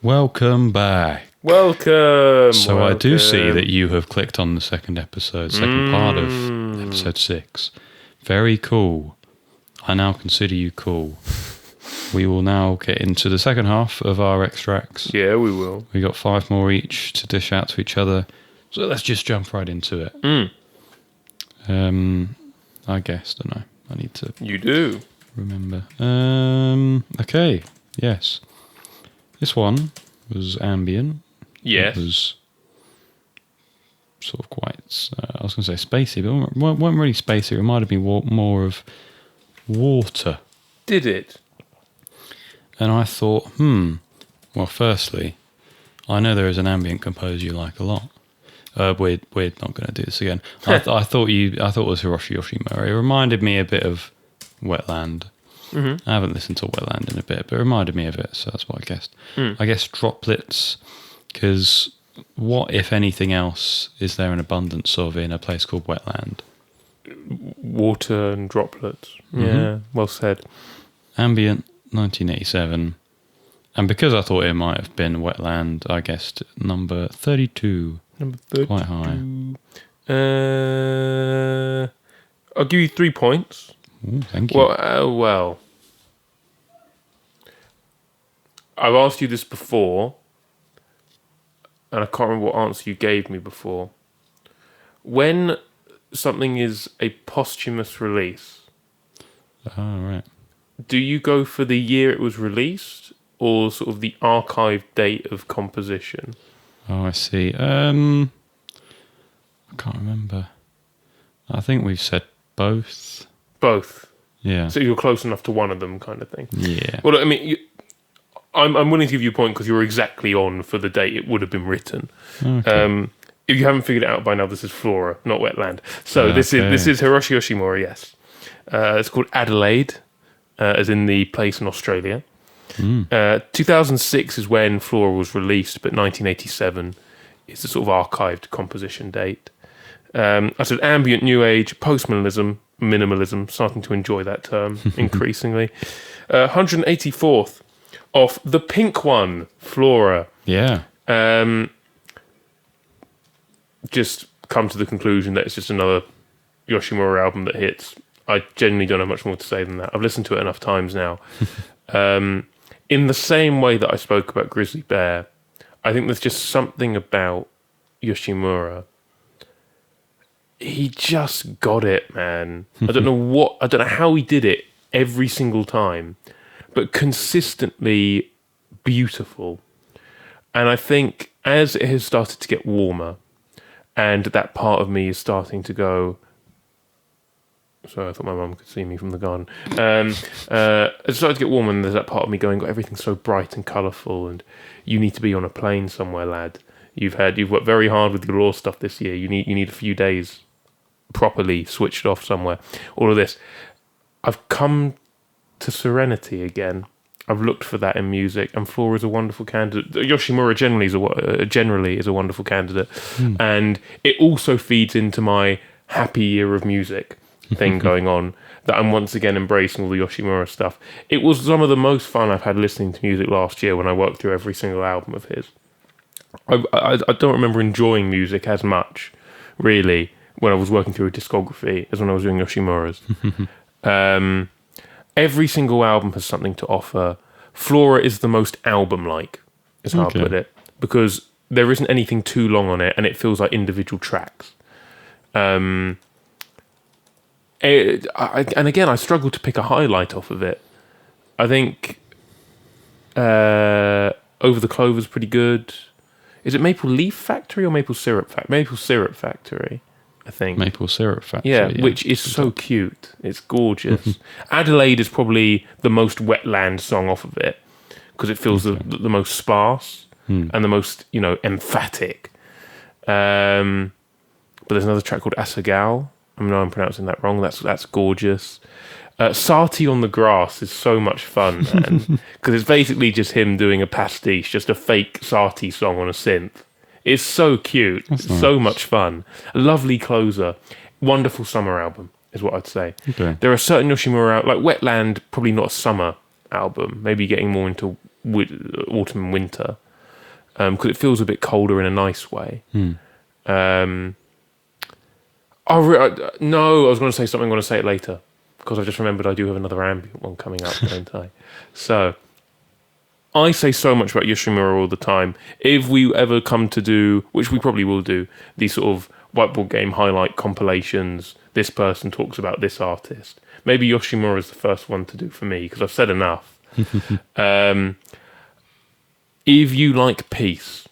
Welcome back. Welcome. So I do see that you have clicked on the second part of episode 6. Very cool. I now consider you cool. We will now get into the second half of our extracts. Yeah, we will. We got 5 more each to dish out to each other. So let's just jump right into it. I guess, don't I? I need to... You do. Remember. Okay. Yes. This one was ambient. Yes. It was sort of quite, I was going to say spacey, but it wasn't really spacey. It reminded me more of water. Did it? And I thought, well, firstly, I know there is an ambient composer you like a lot. We're not going to do this again. I thought it was Hiroshi Yoshimura. It reminded me a bit of Wetland. Mm-hmm. I haven't listened to Wetland in a bit, but it reminded me of it, so that's what I guessed. I guess droplets, because what, if anything else, is there an abundance of in a place called Wetland? Water and droplets. Mm-hmm. Yeah, well said. Ambient, 1987. And because I thought it might have been Wetland, I guessed number 32. Number 32. Quite high. I'll give you 3 points. Ooh, thank you. Well, I've asked you this before, and I can't remember what answer you gave me before. When something is a posthumous release, right. do you go for the year it was released, or sort of the archive date of composition? Oh, I see. I can't remember. I think we've said both. Both. Yeah. So you're close enough to one of them, kind of thing. Yeah. Well, I mean, I'm willing to give you a point because you're exactly on for the date it would have been written. Okay. If you haven't figured it out by now, this is Flora, not Wetland. So this is Hiroshi Yoshimura. Yes. It's called Adelaide, as in the place in Australia. 2006 is when Flora was released, but 1987 is the sort of archived composition date. I said ambient new age, minimalism, starting to enjoy that term increasingly. 184th off the pink one, Flora. Yeah. Just come to the conclusion that it's just another Yoshimura album that hits. I genuinely don't have much more to say than that. I've listened to it enough times now. In the same way that I spoke about Grizzly Bear, I think there's just something about Yoshimura. He just got it, man. I don't know how he did it every single time, but consistently beautiful. And I think as it has started to get warmer, and that part of me is starting to go... Sorry, I thought my mum could see me from the garden. It started to get warmer, and there's that part of me going, "God, everything's so bright and colourful, and you need to be on a plane somewhere, lad. You've worked very hard with your law stuff this year. You need a few days properly switched off somewhere." All of this. I've come to serenity again. I've looked for that in music, and Flora is a wonderful candidate. Yoshimura generally is a wonderful candidate, and it also feeds into my happy year of music thing going on, that I'm once again embracing all the Yoshimura stuff. It was some of the most fun I've had listening to music last year when I worked through every single album of his. I don't remember enjoying music as much, really, when I was working through a discography as when I was doing Yoshimura's. Every single album has something to offer. Flora is the most album-like, is how I put it, because there isn't anything too long on it, and it feels like individual tracks. And again, I struggle to pick a highlight off of it. I think Over the Clover's pretty good. Is it Maple Leaf Factory or Maple Syrup Factory? Maple Syrup Factory, I think. Maple Syrup Factory. Yeah, which is so cute. It's gorgeous. Adelaide is probably the most Wetland song off of it, because it feels the most sparse and the most, emphatic. But there's another track called Asagal. I know I'm pronouncing that wrong. That's gorgeous. Sati on the Grass is so much fun, man, because it's basically just him doing a pastiche, just a fake Sati song on a synth. It's so cute. It's nice. So much fun. A lovely closer. Wonderful summer album is what I'd say. Okay. There are certain Yoshimura, like Wetland, probably not a summer album, maybe getting more into autumn and winter. because it feels a bit colder in a nice way. Hmm. No, I was going to say something. I'm going to say it later because I just remembered I do have another ambient one coming up, don't I? So I say so much about Yoshimura all the time. If we ever come to do, which we probably will do, these sort of Whiteboard Game highlight compilations, this person talks about this artist. Maybe Yoshimura is the first one to do for me because I've said enough. If you like peace,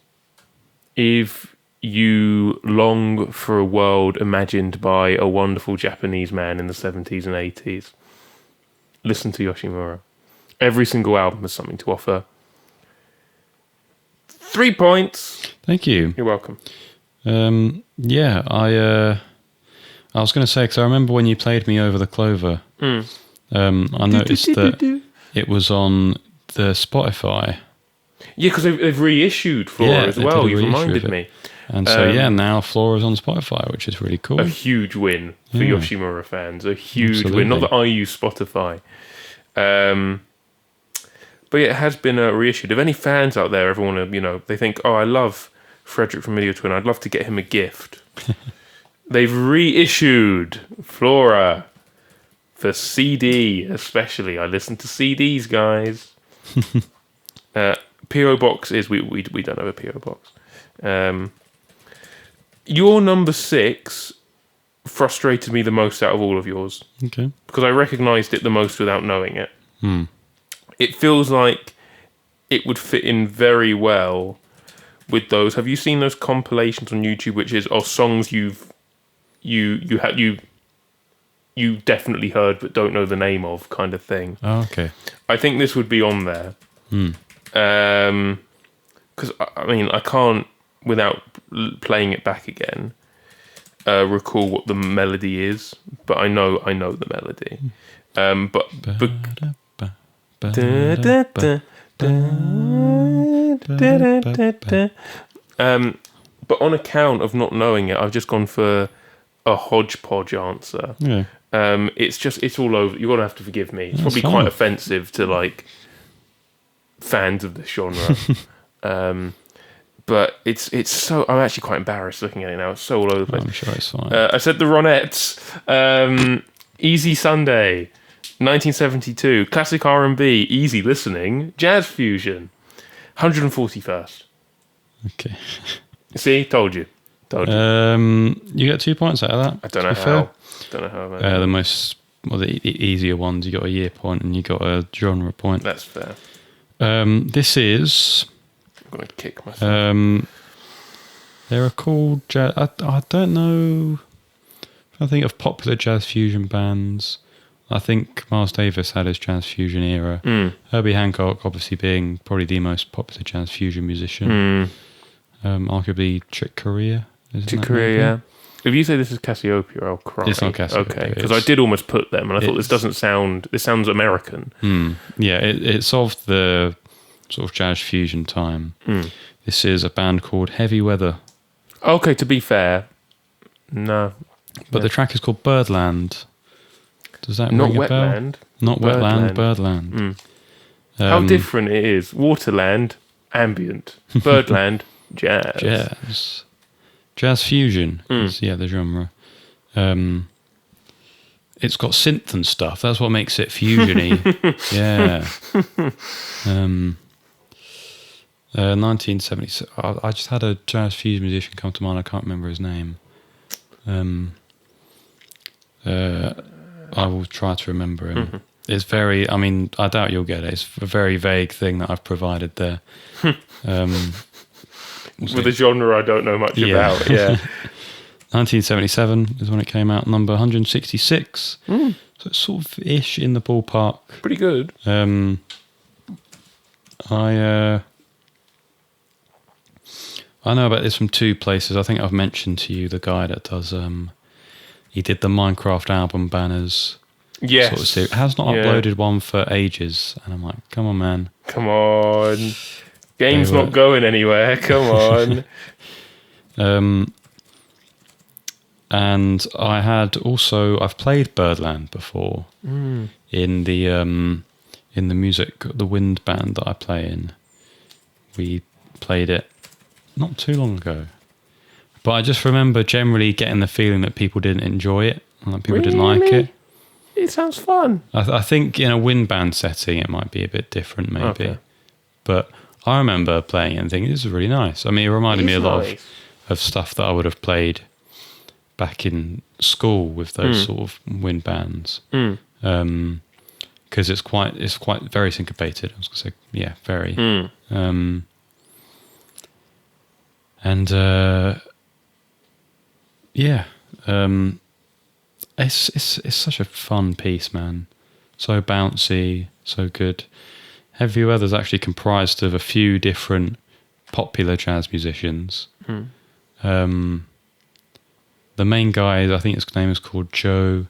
if you long for a world imagined by a wonderful Japanese man in the 70s and 80s, listen to Yoshimura. Every single album has something to offer. 3 points. Thank you. You're welcome. Yeah, I was going to say, because I remember when you played me Over the Clover, I noticed that it was on the Spotify. Yeah, because they've reissued Flora as well. You reminded me. And so, now Flora's on Spotify, which is really cool. A huge win for Yoshimura fans. A huge win. Not that I use Spotify. But yeah, it has been reissued. If any fans out there ever want to, they think, I love Frederick from Video Twin, I'd love to get him a gift. They've reissued Flora for CD, especially. I listen to CDs, guys. PO Box is we don't have a PO Box. Your number 6 frustrated me the most out of all of yours. Okay. Because I recognised it the most without knowing it. It feels like it would fit in very well with those. Have you seen those compilations on YouTube, which is songs you definitely heard but don't know the name of, kind of thing? Oh, okay. I think this would be on there. Because I can't, without playing it back again, recall what the melody is, but I know the melody. But on account of not knowing it, I've just gone for a hodgepodge answer. Yeah. It's all over. You're gonna have to forgive me. It's probably quite offensive to fans of this genre. But it's so. I'm actually quite embarrassed looking at it now. It's so all over the place. I'm sure it's fine. I said the Ronettes. Easy Sunday, 1972. Classic R&B, easy listening, jazz fusion. 141st. Okay. See, told you. You get 2 points out of that. I don't know how. Don't know how. The easier ones, you got a year point and you got a genre point. That's fair. This is. I'm going to kick myself. They're called jazz. I don't know. I think of popular jazz fusion bands. I think Miles Davis had his jazz fusion era. Herbie Hancock, obviously, being probably the most popular jazz fusion musician. Arguably Chick Corea. Chick Corea, yeah. If you say this is Cassiopeia, I'll cry. It's not Cassiopeia. Okay, because I did almost put them, and I thought this sounds American. Yeah, it's of the sort of jazz fusion time. This is a band called Heavy Weather. Okay, to be fair, no. But the track is called Birdland. Does that not ring a bell? Wetland? Not Birdland. Wetland, Birdland. How different it is. Waterland, ambient. Birdland, jazz. Jazz fusion is, the genre. It's got synth and stuff. That's what makes it fusion-y. Yeah. 1970. I just had a jazz fusion musician come to mind. I can't remember his name. I will try to remember him. It's very. I doubt you'll get it. It's a very vague thing that I've provided there. With a genre I don't know much about. Yeah. 1977 is when it came out. Number 166. So it's sort of ish in the ballpark. Pretty good. I know about this from 2 places. I think I've mentioned to you the guy that does. He did the Minecraft album banners. Yes. Sort of series. Has not uploaded one for ages, and I'm like, come on, man. Come on. Game's not going anywhere. Come on. And I've played Birdland before in the music, the wind band that I play in. We played it not too long ago. But I just remember generally getting the feeling that people didn't enjoy it, and that people didn't like it. It sounds fun. I think in a wind band setting it might be a bit different, maybe. Okay. But I remember playing it and thinking, this is really nice. I mean, it reminded me a lot nice. of stuff that I would have played back in school with those sort of wind bands. Because it's quite very syncopated. I was going to say, yeah, very. It's such a fun piece, man. So bouncy, so good. Heavy Weather's actually comprised of a few different popular jazz musicians. The main guy, I think his name is called Joe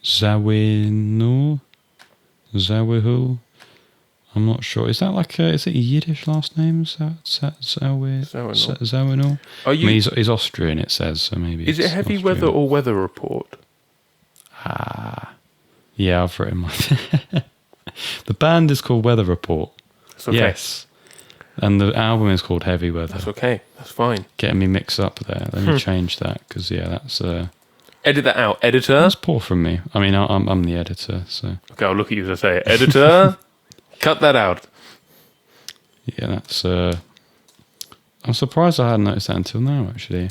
Zawinul. I'm not sure. Is that is it a Yiddish last name? Zawinul? Are you? I mean, he's Austrian, it says, so maybe. Is it Heavy Weather or Weather Report? Yeah, I've written my... The band is called Weather Report. That's okay. Yes. And the album is called Heavy Weather. That's okay. That's fine. Getting me mixed up there. Let me change that, because, that's... Edit that out. Editor? That's poor from me. I mean, I'm the editor, so... Okay, I'll look at you as I say it. Editor, cut that out. Yeah, that's... I'm surprised I hadn't noticed that until now, actually.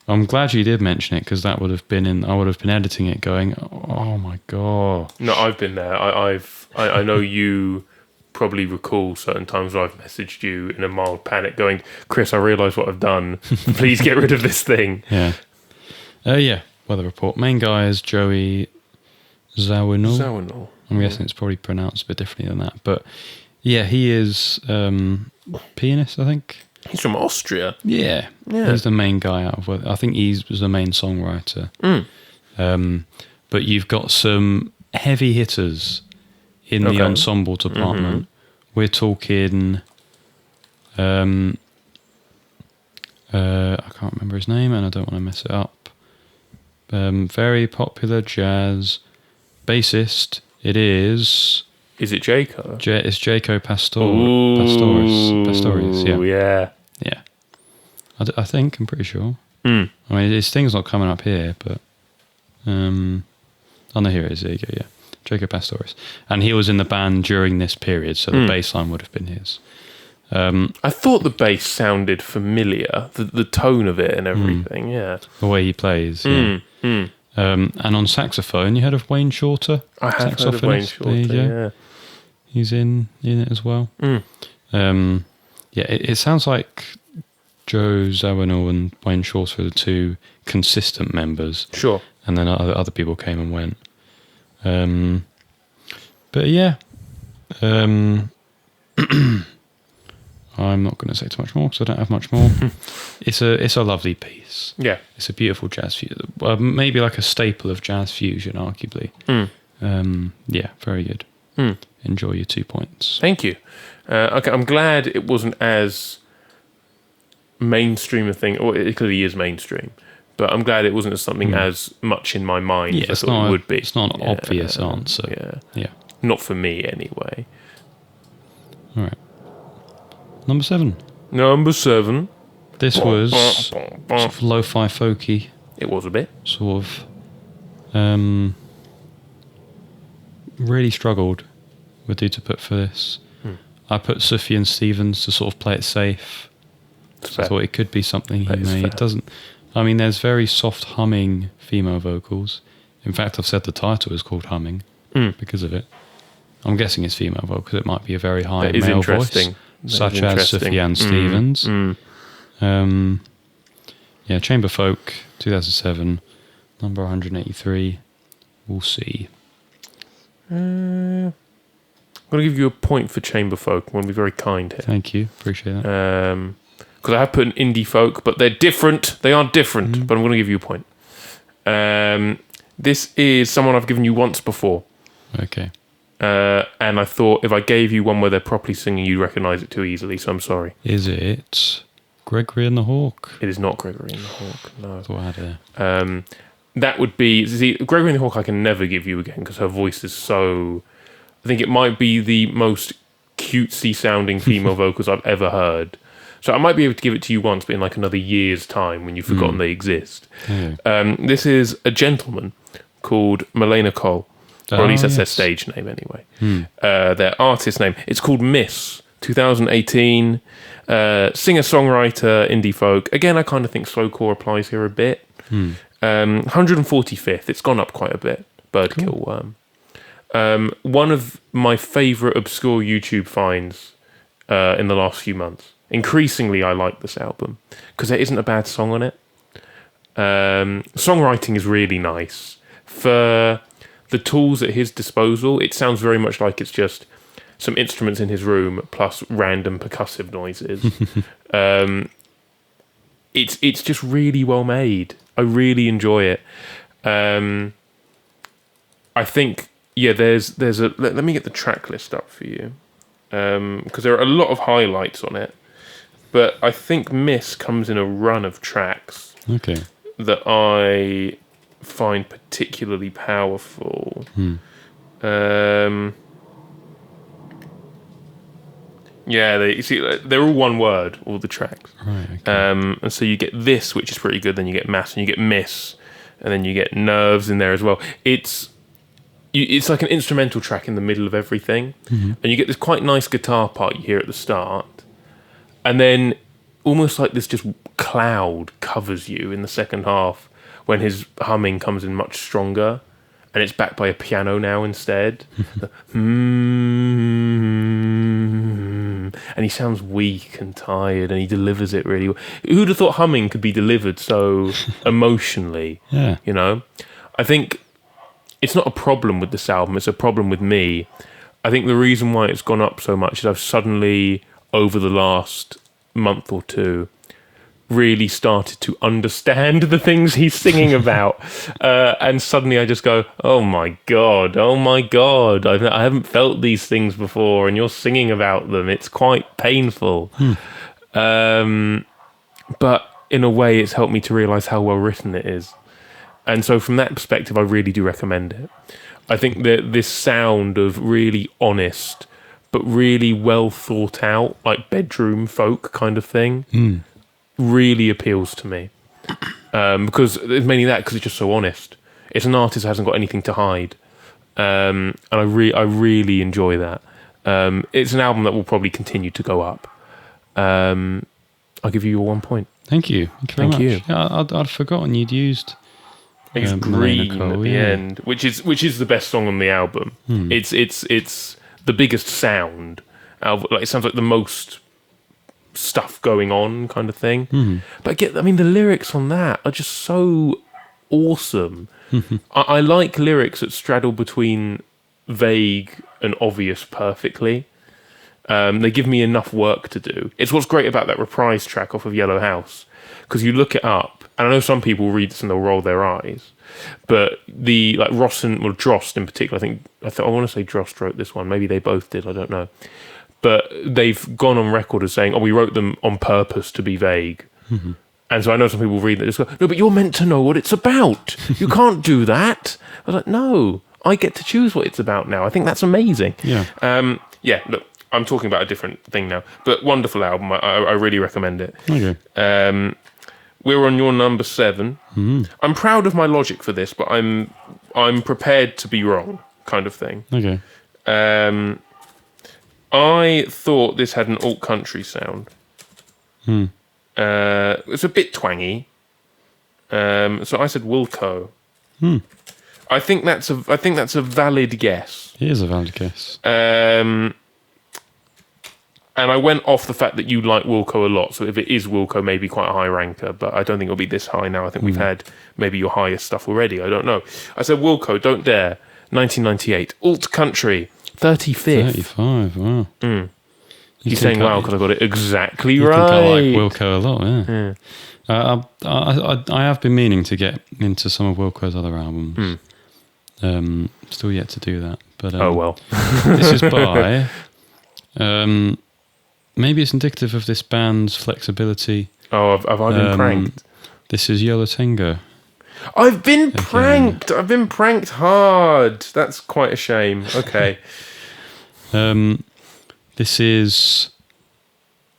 I'm glad you did mention it, because that would have been I would have been editing it going, oh my God. No, I've been there. I know you probably recall certain times where I've messaged you in a mild panic going, Chris, I realise what I've done. Please get rid of this thing. Yeah. Weather Report. Main guy is Joey Zawinul. I'm guessing it's probably pronounced a bit differently than that. But yeah, he is pianist, I think. He's from Austria. Yeah. He's the main guy out of Weather. I think he was the main songwriter. But you've got some heavy hitters in the ensemble department. We're talking... I can't remember his name and I don't want to mess it up. Very popular jazz bassist. It is... Is it Jaco? It's Jaco Pastorius. Yeah. Yeah. I think, I'm pretty sure. I mean, his thing's not coming up here, but... oh no, here it is. There you go, yeah. Jaco Pastorius. And he was in the band during this period, so the bass line would have been his. I thought the bass sounded familiar, the tone of it and everything, yeah. The way he plays, yeah. And on saxophone, you heard of Wayne Shorter? I have heard of Wayne Shorter, yeah. He's in it as well. It sounds like Joe Zawinul and Wayne Shorter are the two consistent members. Sure. And then other people came and went. But yeah. I'm not going to say too much more because I don't have much more. It's a lovely piece. Yeah. It's a beautiful jazz fusion. Well, maybe like a staple of jazz fusion, arguably. Very good. Enjoy your 2 points. Thank you. Okay, I'm glad it wasn't as mainstream a thing, or it clearly is mainstream, but I'm glad it wasn't as something as much in my mind as I thought it would be. It's not an obvious answer. Yeah. Not for me, anyway. All right. Number 7. This was sort of lo-fi folky. It was a bit. Sort of really struggled with who to put for this. I put Sufjan Stevens to sort of play it safe. So I thought it could be something he made. It doesn't. I mean, there's very soft humming female vocals. In fact, I've said the title is called Humming because of it. I'm guessing it's female vocals. It might be a very high male voice, such as Sufjan Stevens. Chamber Folk, 2007, number 183. We'll see. I'm going to give you a point for Chamber Folk. I'm going to be very kind here. Thank you. Appreciate that. Because I have put an indie folk, but they're different. They are different, but I'm going to give you a point. This is someone I've given you once before. Okay. And I thought if I gave you one where they're properly singing, you'd recognise it too easily, so I'm sorry. Is it Gregory and the Hawk? It is not Gregory and the Hawk, no. I thought I had a... that would be... See, Gregory and the Hawk I can never give you again because her voice is so... I think it might be the most cutesy sounding female vocals I've ever heard. So I might be able to give it to you once, but in like another year's time when you've forgotten they exist. This is a gentleman called Melaina Kol, or at least that's their stage name anyway. Their artist name. It's called Miss, 2018. Singer-songwriter, indie folk. Again, I kind of think slowcore applies here a bit. 145th. It's gone up quite a bit. Birdkill Worm. One of my favourite obscure YouTube finds in the last few months. Increasingly, I like this album because there isn't a bad song on it. Songwriting is really nice. For the tools at his disposal, it sounds very much like it's just some instruments in his room plus random percussive noises. It's just really well made. I really enjoy it. I think, there's a... Let me get the track list up for you. Because there are a lot of highlights on it. But I think Miss comes in a run of tracks that I find particularly powerful. They're all one word, all the tracks. Right, and so you get this, which is pretty good, then you get Mass, and you get Miss, and then you get Nerves in there as well. It's like an instrumental track in the middle of everything, and you get this quite nice guitar part you hear at the start, and then almost like this just cloud covers you in the second half when his humming comes in much stronger, and it's backed by a piano now instead. And he sounds weak and tired, and he delivers it really well. Who'd have thought humming could be delivered so emotionally? Yeah. You know? I think it's not a problem with this album, it's a problem with me. I think the reason why it's gone up so much is I've suddenly, over the last month or two, really started to understand the things he's singing about. And suddenly I just go, oh my God, I haven't felt these things before, and you're singing about them. It's quite painful. But in a way, it's helped me to realise how well written it is. And so from that perspective, I really do recommend it. I think that this sound of really honest, but really well thought out, like bedroom folk kind of thing, really appeals to me. Because it's mainly that, because it's just so honest. It's an artist who hasn't got anything to hide. And I really enjoy that. It's an album that will probably continue to go up. I'll give you your 1 point. Thank you. Thank you. Yeah, I'd forgotten you'd used Green Cole, at the end, which is the best song on the album. It's the biggest sound. Like, it sounds like the most stuff going on kind of thing. But the lyrics on that are just so awesome. I like lyrics that straddle between vague and obvious perfectly. They give me enough work to do. It's what's great about that reprise track off of Yellow House, because you look it up, and I know some people read this and they'll roll their eyes, but Drost in particular, I want to say Drost wrote this one, maybe they both did, I don't know, but they've gone on record as saying, we wrote them on purpose to be vague. And so I know some people read that just go, no, but you're meant to know what it's about. You can't do that. I was like, no, I get to choose what it's about now. I think that's amazing. Look, I'm talking about a different thing now, but wonderful album. I really recommend it. Okay. We're on your number 7. I'm proud of my logic for this, but I'm prepared to be wrong, kind of thing. Okay. I thought this had an alt country sound. It's a bit twangy. So I said Wilco. I think that's a valid guess. It is a valid guess. And I went off the fact that you like Wilco a lot, so if it is Wilco, maybe quite a high ranker, but I don't think it'll be this high now. I think we've had maybe your highest stuff already. I don't know. I said Wilco, Don't Dare, 1998. Alt Country, 35th. 35, wow. You're saying wow because I got it exactly you right. Think I like Wilco a lot, yeah. I have been meaning to get into some of Wilco's other albums. Still yet to do that. But oh well. This is by... maybe it's indicative of this band's flexibility. Oh, have I been pranked? This is Yola Tengo. I've been pranked. I've been pranked hard. That's quite a shame. Okay. This is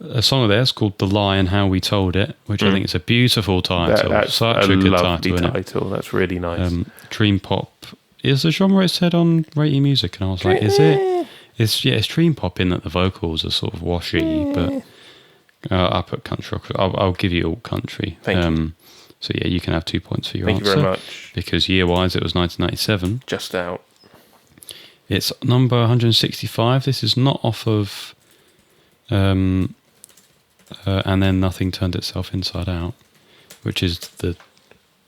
a song of theirs called "The Lie and How We Told It," which I think is a beautiful title. That's Such a good lovely title. title. That's really nice. Dream pop is the genre it said on Rating Music, and I was like, is it? It's dream pop in that the vocals are sort of washy, but I put country rock. I'll give you all country. Thank you. So yeah, you can have 2 points for your Thank answer. you very much. Because year-wise, it was 1997. Just out. It's number 165. This is not off of, and then Nothing Turned Itself Inside Out, which is the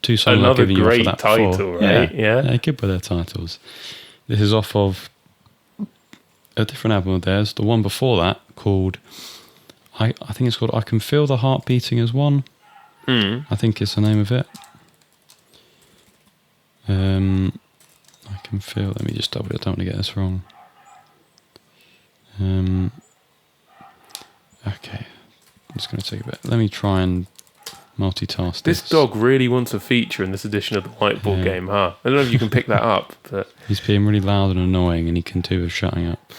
two songs I've given you off of that title, before. right? Yeah, good with their titles. This is off of a different album of theirs. The one before that called, I think it's called "I Can Feel the Heart Beating as One." I think is the name of it. I can feel. Let me just double it. I don't want to get this wrong. Okay, I'm just going to take a bit. Let me try and multitask this. This dog really wants a feature in this edition of the Whiteboard Game, huh? I don't know if you can pick that up, but he's being really loud and annoying, and he can do with shutting up.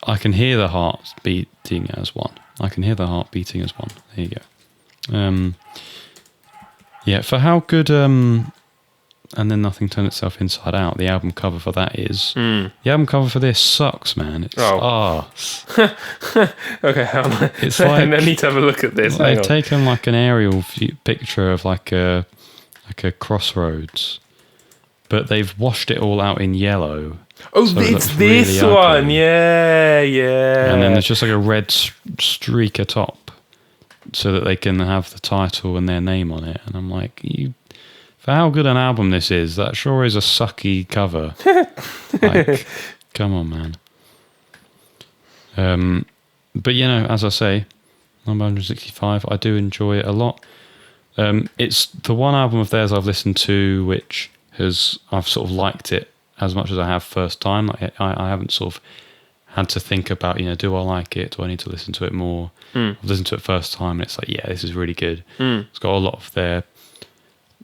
I can hear the heart beating as one. I can hear the heart beating as one. There you go. Yeah, for how good. And then Nothing Turned Itself Inside Out. The album cover for that is... The album cover for this sucks, man. It's arse. Okay, it's like, I need to have a look at this. They've taken like an aerial picture of like a crossroads, but they've washed it all out in yellow. Oh, so it's this really one. Yeah. And then there's just like a red streak atop so that they can have the title and their name on it. And I'm like, for how good an album this is, that sure is a sucky cover. Like, come on, man. But, as I say, number 165, I do enjoy it a lot. It's the one album of theirs I've listened to which I've sort of liked it as much as I have first time. Like, I haven't sort of had to think about, do I like it? Do I need to listen to it more? I've listened to it first time and it's like, yeah, this is really good. It's got a lot of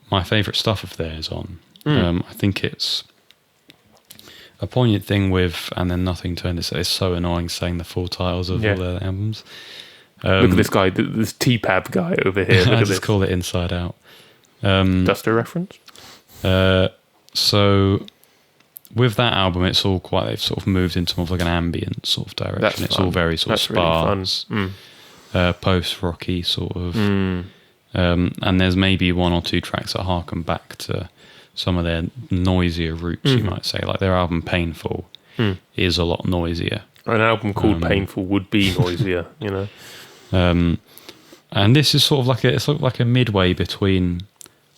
my favourite stuff of theirs on. I think it's a poignant thing with, and then Nothing Turned Itself. It's so annoying saying the full titles of all their albums. Look at this guy, this T-Pab guy over here. Look I at just this. call it Inside Out. Duster reference? So with that album, it's all they've sort of moved into more of like an ambient sort of direction. It's all very sort of sparse, really post-rocky sort of. And there's maybe one or two tracks that harken back to some of their noisier roots, you might say. Like their album Painful is a lot noisier. An album called Painful would be noisier, And this is sort of like a midway between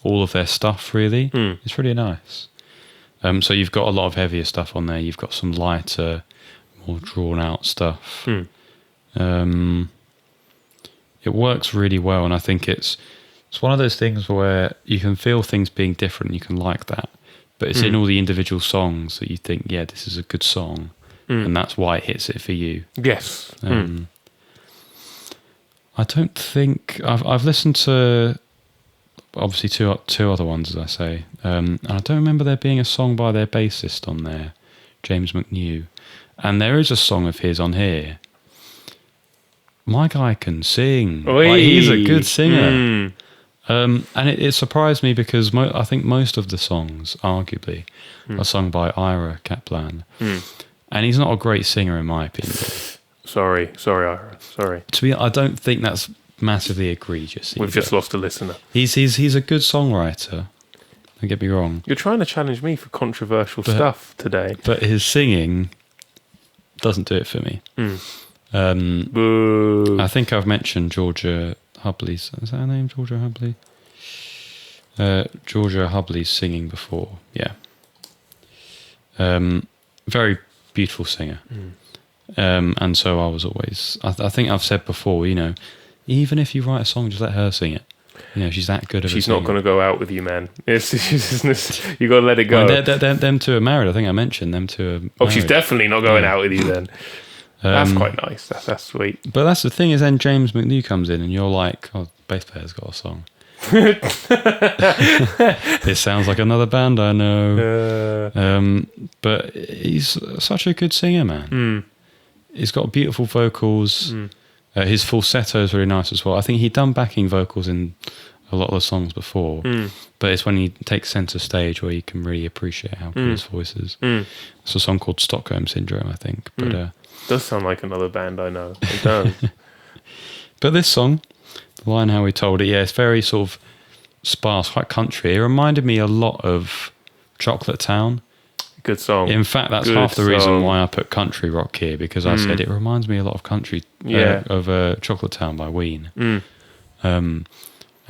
all of their stuff, really. It's really nice. So you've got a lot of heavier stuff on there. You've got some lighter, more drawn out stuff. It works really well, and I think it's one of those things where you can feel things being different, you can like that, but it's in all the individual songs that you think, yeah, this is a good song, and that's why it hits it for you. Yes. I don't think I've listened to obviously two other ones, as I say, and I don't remember there being a song by their bassist on there, James McNew, and there is a song of his on here. My guy can sing. Like, he's a good singer. And it surprised me because I think most of the songs, arguably, are sung by Ira Kaplan. And he's not a great singer, in my opinion. Sorry, Ira. Sorry. I don't think that's massively egregious. We've just lost a listener. He's a good songwriter. Don't get me wrong. You're trying to challenge me for controversial stuff today. But his singing doesn't do it for me. Boo. I think I've mentioned Georgia Hubley's. Is that her name, Georgia Hubley? Georgia Hubley's singing before. Yeah. Very beautiful singer. And so I was always. I think I've said before. Even if you write a song, just let her sing it. She's that good of a singer. She's not going to go out with you, man. You got to let it go. Them two are married. I think I mentioned them two are married. Oh, she's definitely not going out with you then. That's quite nice. That's sweet. But that's the thing is then James McNew comes in and you're like, oh, bass player's got a song. This sounds like another band I know. But he's such a good singer, man. He's got beautiful vocals. His falsetto is really nice as well. I think he'd done backing vocals in a lot of the songs before, but it's when he takes centre stage where you can really appreciate how good his voice is. It's a song called Stockholm Syndrome, I think. But does sound like another band I know. It does. But this song, the line how we told it, it's very sort of sparse, quite country. It reminded me a lot of Chocolate Town. Good song. In fact, that's half the reason why I put country rock here, because I said it reminds me a lot of country of Chocolate Town by Ween.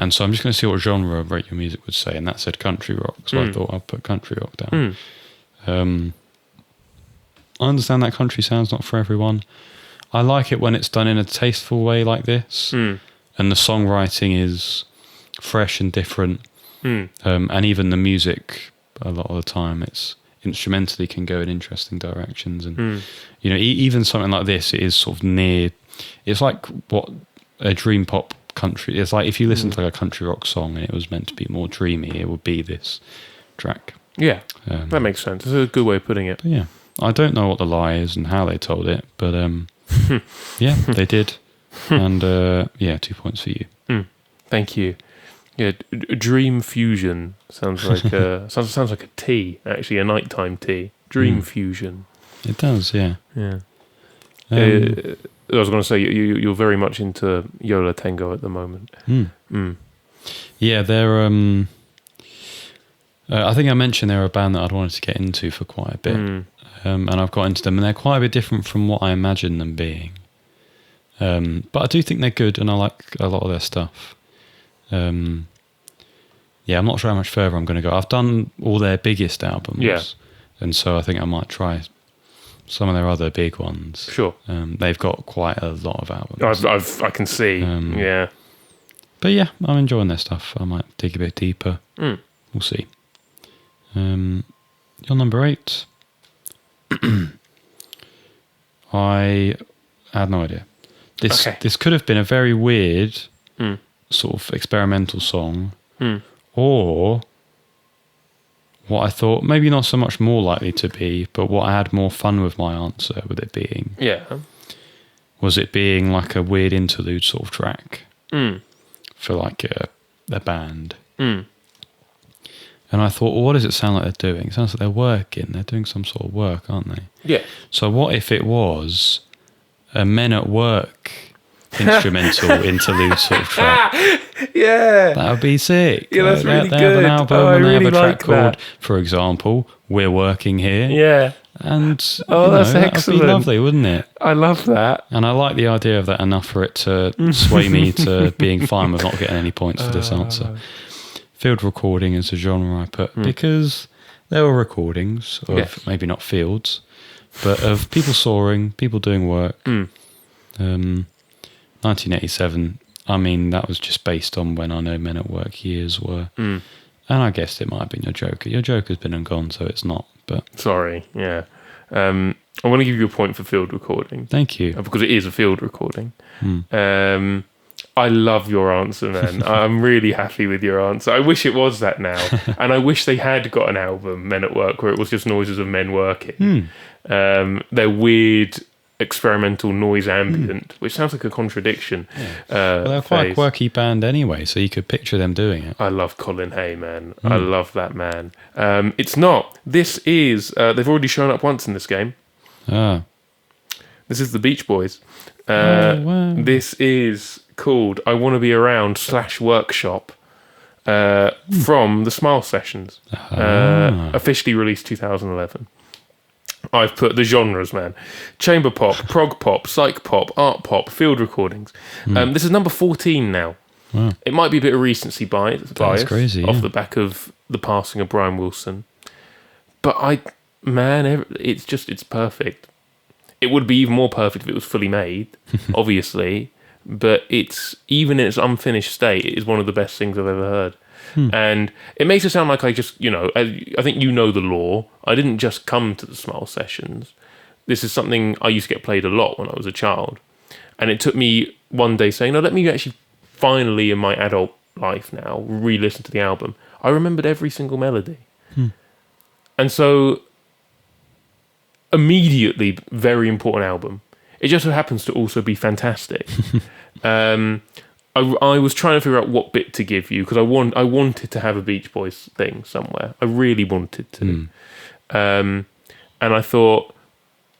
And so I'm just going to see what genre Rate Your Music would say, and that said country rock, so I thought I'd put country rock down. I understand that country sound's not for everyone. I like it when it's done in a tasteful way like this, and the songwriting is fresh and different, and even the music, a lot of the time, it's instrumentally can go in interesting directions, and you know, even something like this, it is sort of near. It's like what a dream pop country. It's like if you listen to like a country rock song and it was meant to be more dreamy, it would be this track. Yeah, that makes sense. It's a good way of putting it. But yeah, I don't know what the lie is and how they told it, but yeah, they did, and 2 points for you. Thank you. Yeah, Dream Fusion sounds like sounds like a tea. Actually, a nighttime tea. Dream Fusion. It does, yeah. Yeah. I was going to say you're very much into Yola Tengo at the moment. Yeah, they're. I think I mentioned they're a band that I'd wanted to get into for quite a bit, and I've got into them, and they're quite a bit different from what I imagined them being. But I do think they're good, and I like a lot of their stuff. I'm not sure how much further I'm going to go. I've done all their biggest albums, and so I think I might try some of their other big ones. Sure. They've got quite a lot of albums. I can see. But yeah, I'm enjoying their stuff. I might dig a bit deeper. We'll see. Your number 8. I had no idea. This could have been a very weird sort of experimental song, or what I thought maybe not so much more likely to be, but what I had more fun with my answer with it being. Was it being like a weird interlude sort of track for like a band. And I thought, well, what does it sound like they're doing? It sounds like they're working. They're doing some sort of work, aren't they? Yeah. So what if it was a Men at Work instrumental interlude sort of track? Yeah. That would be sick. Yeah, that's really they good. have an album and they really have a track like called, that. for example, We're Working Here. Yeah. And that's excellent. That would be lovely, wouldn't it? I love that. And I like the idea of that enough for it to sway me to being fine with not getting any points for this answer. Field recording is a genre I put because there were recordings of maybe not fields, but of people soaring, people doing work. 1987. I mean, that was just based on when I know Men at Work years were. And I guessed it might have been your Joker. Your Joker's been and gone, so it's not. But sorry, yeah. I want to give you a point for field recording. Thank you. Because it is a field recording. I love your answer, man. I'm really happy with your answer. I wish it was that now. And I wish they had got an album, Men at Work, where it was just noises of men working. They're weird, experimental noise ambient, which sounds like a contradiction. Well, they're quite a quirky band anyway, so you could picture them doing it. I love Colin Hay, man. I love that man. It's not. This is... they've already shown up once in this game. This is the Beach Boys. Wow. This is called I Want to Be Around /Workshop from the Smile Sessions. Officially released 2011. I've put the genres, man. Chamber pop, prog pop, psych pop, art pop, field recordings. This is number 14 now. Wow. It might be a bit of recency bias crazy, off the back of the passing of Brian Wilson. But it's perfect. It would be even more perfect if it was fully made, obviously. But even in its unfinished state, it is one of the best things I've ever heard. And it makes it sound like I just, I think you know the law. I didn't just come to the Smile Sessions. This is something I used to get played a lot when I was a child. And it took me one day saying, no, let me actually finally in my adult life now re-listen to the album. I remembered every single melody. And so immediately, very important album. It just so happens to also be fantastic. I was trying to figure out what bit to give you because I wanted to have a Beach Boys thing somewhere. I really wanted to. And I thought,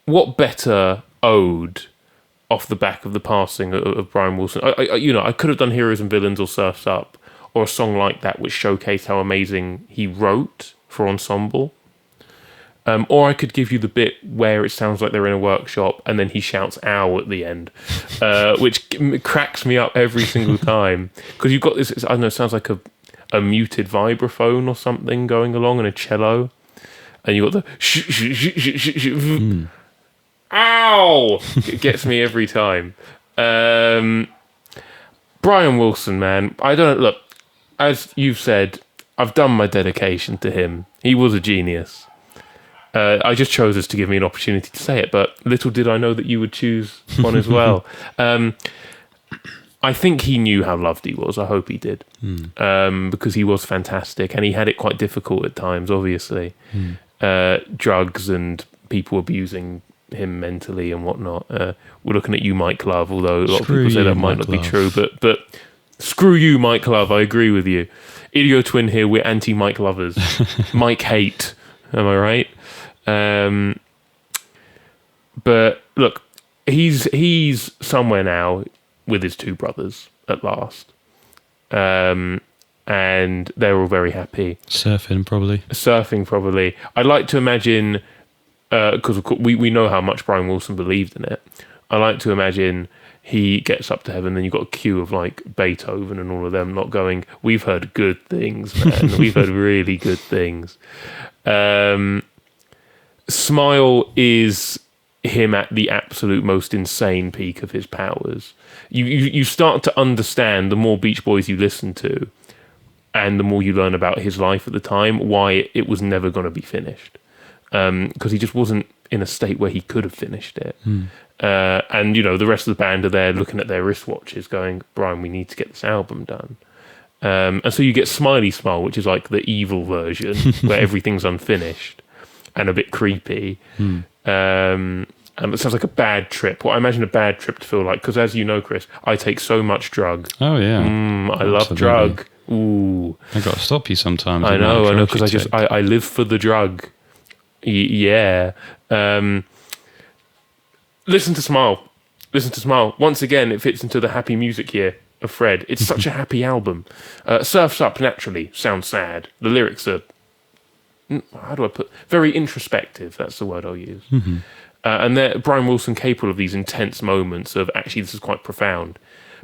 what better ode off the back of the passing of Brian Wilson? I could have done Heroes and Villains or Surf's Up or a song like that which showcased how amazing he wrote for ensemble. Or I could give you the bit where it sounds like they're in a workshop and then he shouts "ow" at the end, which cracks me up every single time. Because you've got this, I don't know, it sounds like a muted vibraphone or something going along and a cello. And you've got the ow! It gets me every time. Brian Wilson, man. I don't look, as you've said, I've done my dedication to him. He was a genius. I just chose us to give me an opportunity to say it, but little did I know that you would choose one as well. I think he knew how loved he was. I hope he did. Because he was fantastic and he had it quite difficult at times, obviously. Drugs and people abusing him mentally and whatnot. We're looking at you, Mike Love, although a lot of people say that might not be true. But screw you, Mike Love. I agree with you. Idio Twin here, we're anti-Mike lovers. Mike hate. Am I right? But look, he's somewhere now with his two brothers at last. And they're all very happy. Surfing, probably. I'd like to imagine, because we know how much Brian Wilson believed in it. I like to imagine he gets up to heaven, then you've got a queue of like Beethoven and all of them not going, we've heard good things, man. We've heard really good things. Smile is him at the absolute most insane peak of his powers. You start to understand the more Beach Boys you listen to and the more you learn about his life at the time, why it was never going to be finished. Because he just wasn't in a state where he could have finished it. And, the rest of the band are there looking at their wristwatches going, Brian, we need to get this album done. And so you get Smiley Smile, which is like the evil version where everything's unfinished and a bit creepy. And it sounds like a bad trip. What I imagine a bad trip to feel like, because as you know, Chris, I take so much drug. Oh, yeah. I love drug. Ooh. I got to stop you sometimes. I know, because I live for the drug. Yeah. Listen to Smile. Once again, it fits into the happy music year of Fred. It's such a happy album. Surf's Up, naturally, sounds sad. The lyrics are, how do I put, very introspective. That's the word I'll use. And Brian Wilson capable of these intense moments of, actually, this is quite profound.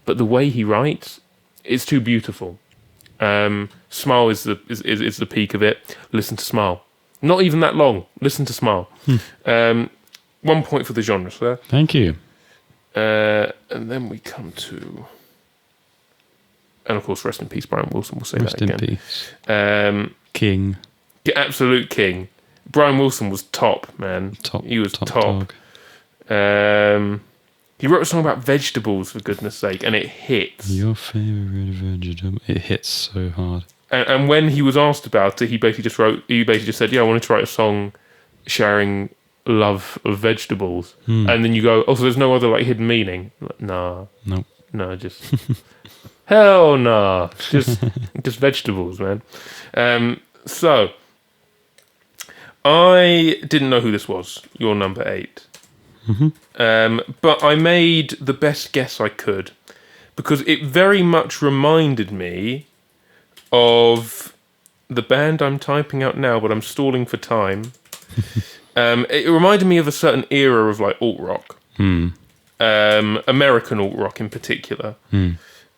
But the way he writes, it's too beautiful. Smile is the peak of it. Listen to Smile. Not even that long. Listen to Smile. 1 point for the genre, sir. Thank you. And then we come to... And of course, rest in peace, Brian Wilson. We'll say that again. Rest in peace. King. Absolute king. Brian Wilson was top, man. He was top. He wrote a song about vegetables, for goodness sake, and it hits. Your favorite vegetable. It hits so hard. And when he was asked about it, he basically just said, yeah, I wanted to write a song sharing love of vegetables. And then you go, oh, so there's no other like hidden meaning? Like, nah. Nope. No, just hell nah. Just vegetables, man. So I didn't know who this was, your number 8. But I made the best guess I could because it very much reminded me of the band I'm typing out now, but I'm stalling for time. It reminded me of a certain era of like alt rock, American alt rock in particular.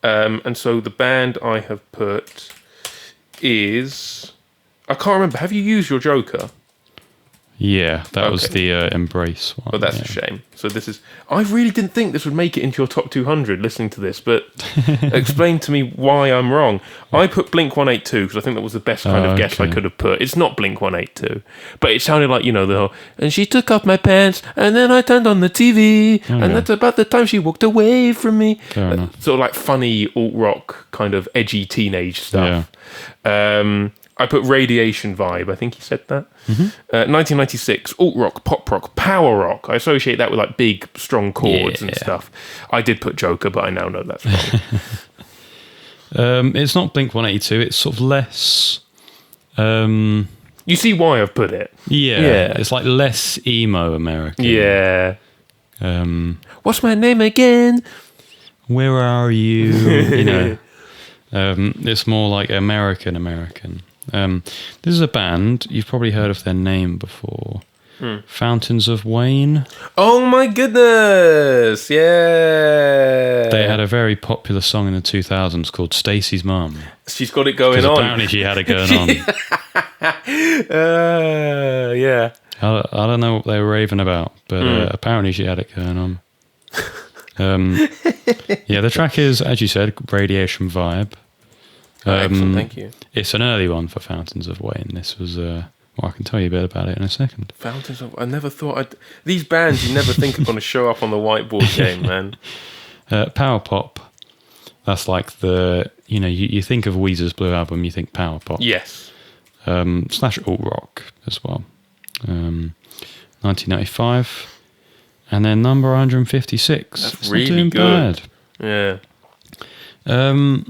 And so the band I have put is, I can't remember. Have you used your Joker? Yeah, that was the Embrace one. Oh, that's a shame. So this is... I really didn't think this would make it into your top 200 listening to this, but explain to me why I'm wrong. I put Blink-182 because I think that was the best kind of guess I could have put. It's not Blink-182, but it sounded like, the whole... And she took off my pants, and then I turned on the TV, and that's about the time she walked away from me. Fair enough. Sort of like funny alt-rock kind of edgy teenage stuff. Yeah. I put Radiation Vibe. I think he said that. 1996, alt rock, pop rock, power rock. I associate that with like big, strong chords and stuff. I did put Joker, but I now know that's wrong. It's not Blink-182. It's sort of less. You see why I've put it? Yeah. It's like less emo American. Yeah. What's my name again? Where are you? You know. It's more like American. This is a band, you've probably heard of their name before. Fountains of Wayne. Oh my goodness! Yeah. They had a very popular song in the 2000s called Stacey's Mum. She's got it going on. Apparently she had it going on. Yeah. I don't know what they were raving about, but apparently she had it going on. Yeah, the track is, as you said, Radiation Vibe. Excellent, thank you. It's an early one for Fountains of Wayne. This was, well, I can tell you a bit about it in a second. Fountains of... I never thought these bands you never think are going to show up on the Whiteboard Game, man. Power pop. That's like the, you know, you think of Weezer's Blue Album, you think power pop. Yes. / alt rock as well. 1995. And then number 156. That's it's really not doing good. Bad. Yeah.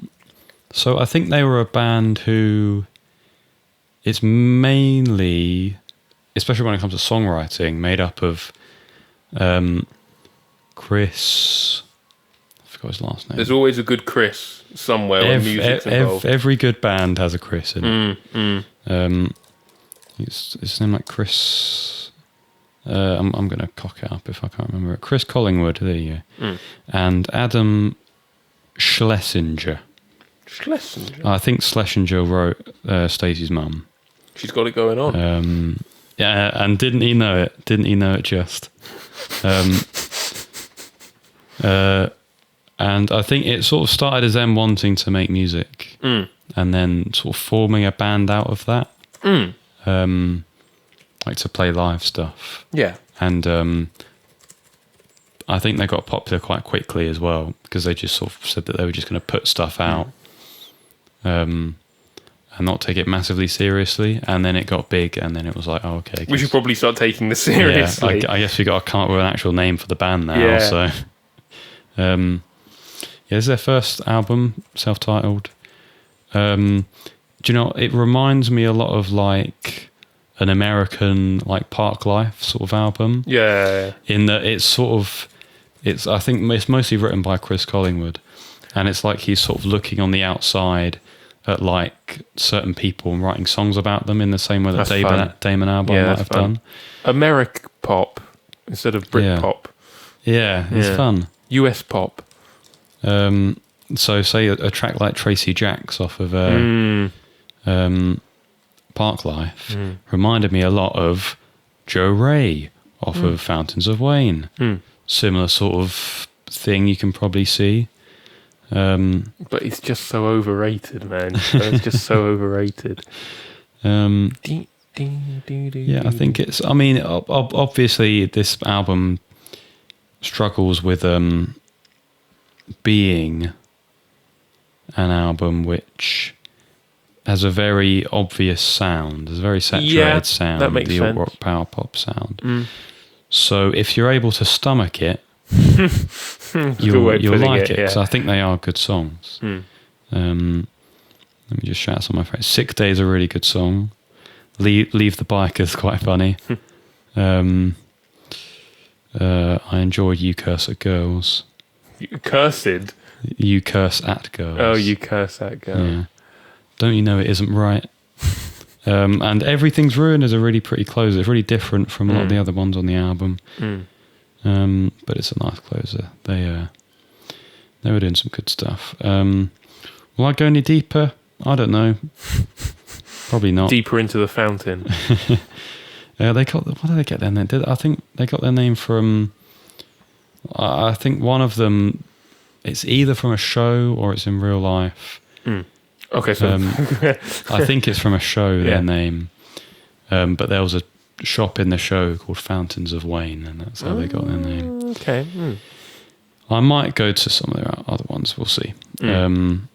So I think they were a band who it's mainly, especially when it comes to songwriting, made up of Chris. I forgot his last name. There's always a good Chris somewhere when music's involved. Every good band has a Chris in it. It's his name like Chris. I'm going to cock it up if I can't remember it. Chris Collingwood, there you go. And Adam Schlesinger. I think Schlesinger wrote Stacey's Mum. She's got it going on. Yeah, and didn't he know it? Didn't he know it just? And I think it sort of started as them wanting to make music and then sort of forming a band out of that. Like to play live stuff. Yeah. And I think they got popular quite quickly as well because they just sort of said that they were just going to put stuff out and not take it massively seriously. And then it got big and then it was like, oh, okay. We should probably start taking this seriously. Yeah, I guess we got to come up with an actual name for the band now. Yeah. So, yeah, this is their first album, self-titled. Do you know, it reminds me a lot of like an American like Park Life sort of album. Yeah. In that it's sort of, I think it's mostly written by Chris Collingwood, and it's like he's sort of looking on the outside at like certain people and writing songs about them in the same way that Damon Albarn might have done. Americ pop instead of Brit pop. Yeah, it's fun. US pop. So say a track like Tracy Jacks off of Park Life reminded me a lot of Joe Ray off of Fountains of Wayne. Similar sort of thing you can probably see. But it's just so overrated, man. It's just so overrated. Yeah, I think it's, I mean, obviously this album struggles with being an album which has a very obvious sound. There's a very saturated sound. That makes sense. The rock power pop sound. So if you're able to stomach it, you'll like it. So I think they are good songs. Let me just shout some of my friends. Sick Day's a really good song. Leave the Bikers quite funny. I enjoy You Curse at Girls. Cursed? You Curse at Girls. Oh, You Curse at Girls. Yeah. Don't you know it isn't right? And Everything's Ruined is a really pretty closer. It's really different from a lot of the other ones on the album. But it's a nice closer. They were doing some good stuff. Will I go any deeper? I don't know. Probably not. Deeper into the fountain. They got, what did they get their name? I think they got their name from, I think one of them, it's either from a show or it's in real life. Okay, so I think it's from a show, their name. But there was a shop in the show called Fountains of Wayne, and that's how they got their name. Okay. I might go to some of their other ones. We'll see. I'm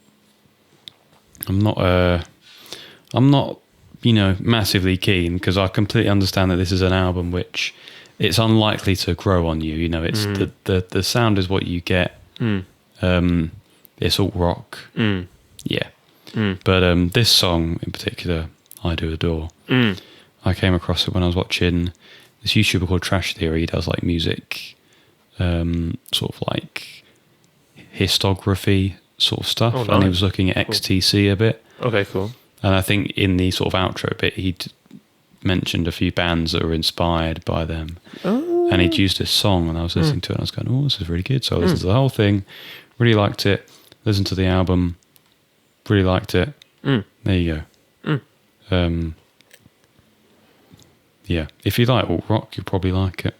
not massively keen, because I completely understand that this is an album which it's unlikely to grow on you. It's the sound is what you get. It's alt rock. Yeah. But this song in particular, I do adore. I came across it when I was watching this YouTuber called Trash Theory. He does like music, sort of like histography sort of stuff. Oh, nice. And he was looking at XTC a bit. Okay, cool. And I think in the sort of outro bit, he'd mentioned a few bands that were inspired by them. Oh. And he'd used this song, and I was listening to it, and I was going, oh, this is really good. So I listened to the whole thing, really liked it, listened to the album, really liked it. There you go. Yeah, if you like alt rock, you'll probably like it.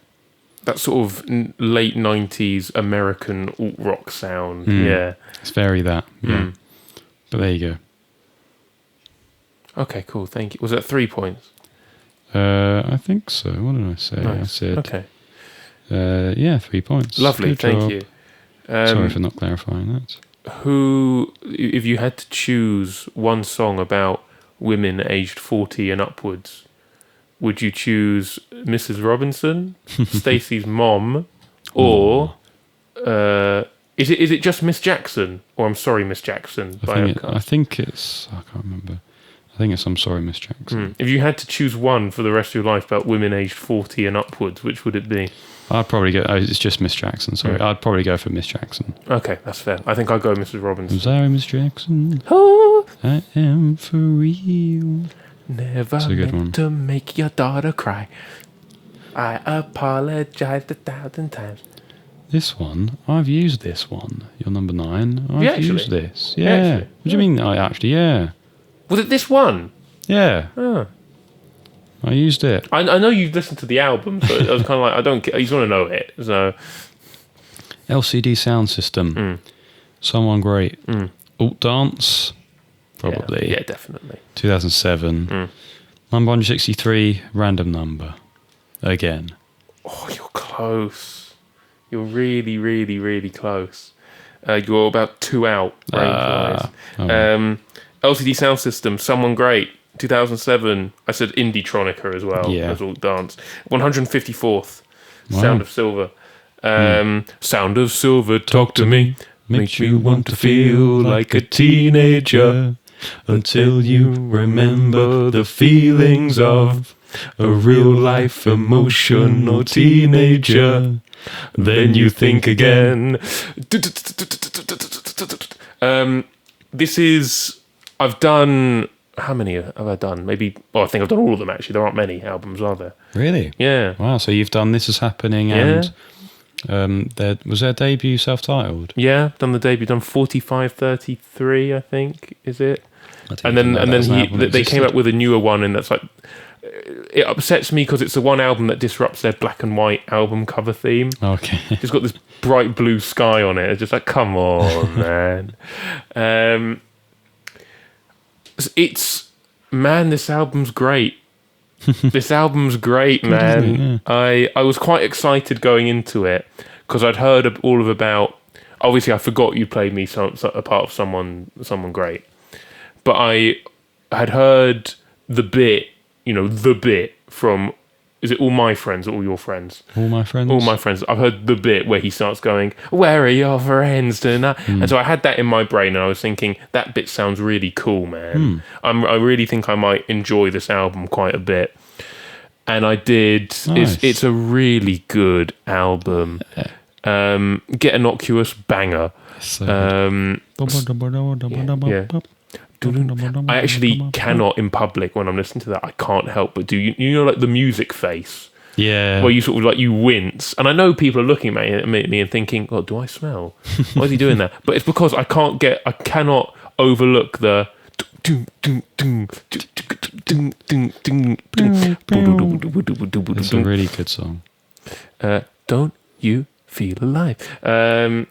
That sort of late 90s American alt rock sound. Yeah. It's very that. Yeah. But there you go. Okay, cool. Thank you. Was that 3 points? I think so. What did I say? Nice. I said, okay. 3 points. Lovely. Good Thank job. you. Sorry for not clarifying that. Who, if you had to choose one song about women aged 40 and upwards, would you choose Mrs. Robinson, Stacey's mom, or is it just Miss Jackson, or I'm Sorry Miss Jackson? I think it's, I can't remember. I think it's I'm Sorry Miss Jackson. If you had to choose one for the rest of your life about women aged 40 and upwards, which would it be? I'd probably go, it's just Miss Jackson, sorry. I'd probably go for Miss Jackson. Okay, that's fair. I think I'll go Mrs. Robinson. I'm sorry, Miss Jackson. Oh, I am for real. Never meant to make your daughter cry. I apologize 1,000 times. This one, I've used this one. You're number 9. I've used this. Yeah. Actually? What do you mean? Yeah. Was it this one? Yeah. Oh. I used it. I know you've listened to the album, so I was kind of like, I don't care. You just want to know it. So, LCD Soundsystem. Someone Great. Alt Dance. Probably. Yeah, definitely. 2007. Number 163, Random Number. Again. Oh, you're close. You're really, really, really close. You're about 2 out, range-wise. LCD Soundsystem, Someone Great. 2007, I said Indie-tronica as well, as Alt Dance. 154th, Sound of Silver. Sound of Silver, talk to me. Makes you want to feel like a teenager until you remember the feelings of a real-life emotional teenager. Then you think again. This is... I've done... How many have I done? Maybe... Well, I think I've done all of them, actually. There aren't many albums, are there? Really? Yeah. Wow, so you've done This Is Happening and... was their debut self-titled? Yeah, done the debut. Done 4533, I think, is it? And then they came up with a newer one, and that's like... It upsets me because it's the one album that disrupts their black and white album cover theme. Okay. It's got this bright blue sky on it. It's just like, come on, man. This album's great. This album's great, man. I was quite excited going into it because I'd heard about. Obviously, I forgot you played me a part of someone Great, but I had heard the bit from. Is it All My Friends or All Your Friends? All My Friends. All My Friends. I've heard the bit where he starts going, "Where are your friends tonight?" And so I had that in my brain, and I was thinking that bit sounds really cool, man. I really think I might enjoy this album quite a bit, and I did. Nice. It's a really good album. Get Innocuous, banger. I actually cannot in public when I'm listening to that. I can't help but do you know like the music face, where you sort of like you wince, and I know people are looking at me and thinking, "Oh, do I smell? Why is he doing that?" But it's because I cannot overlook the. It's a really good song. Don't you feel alive?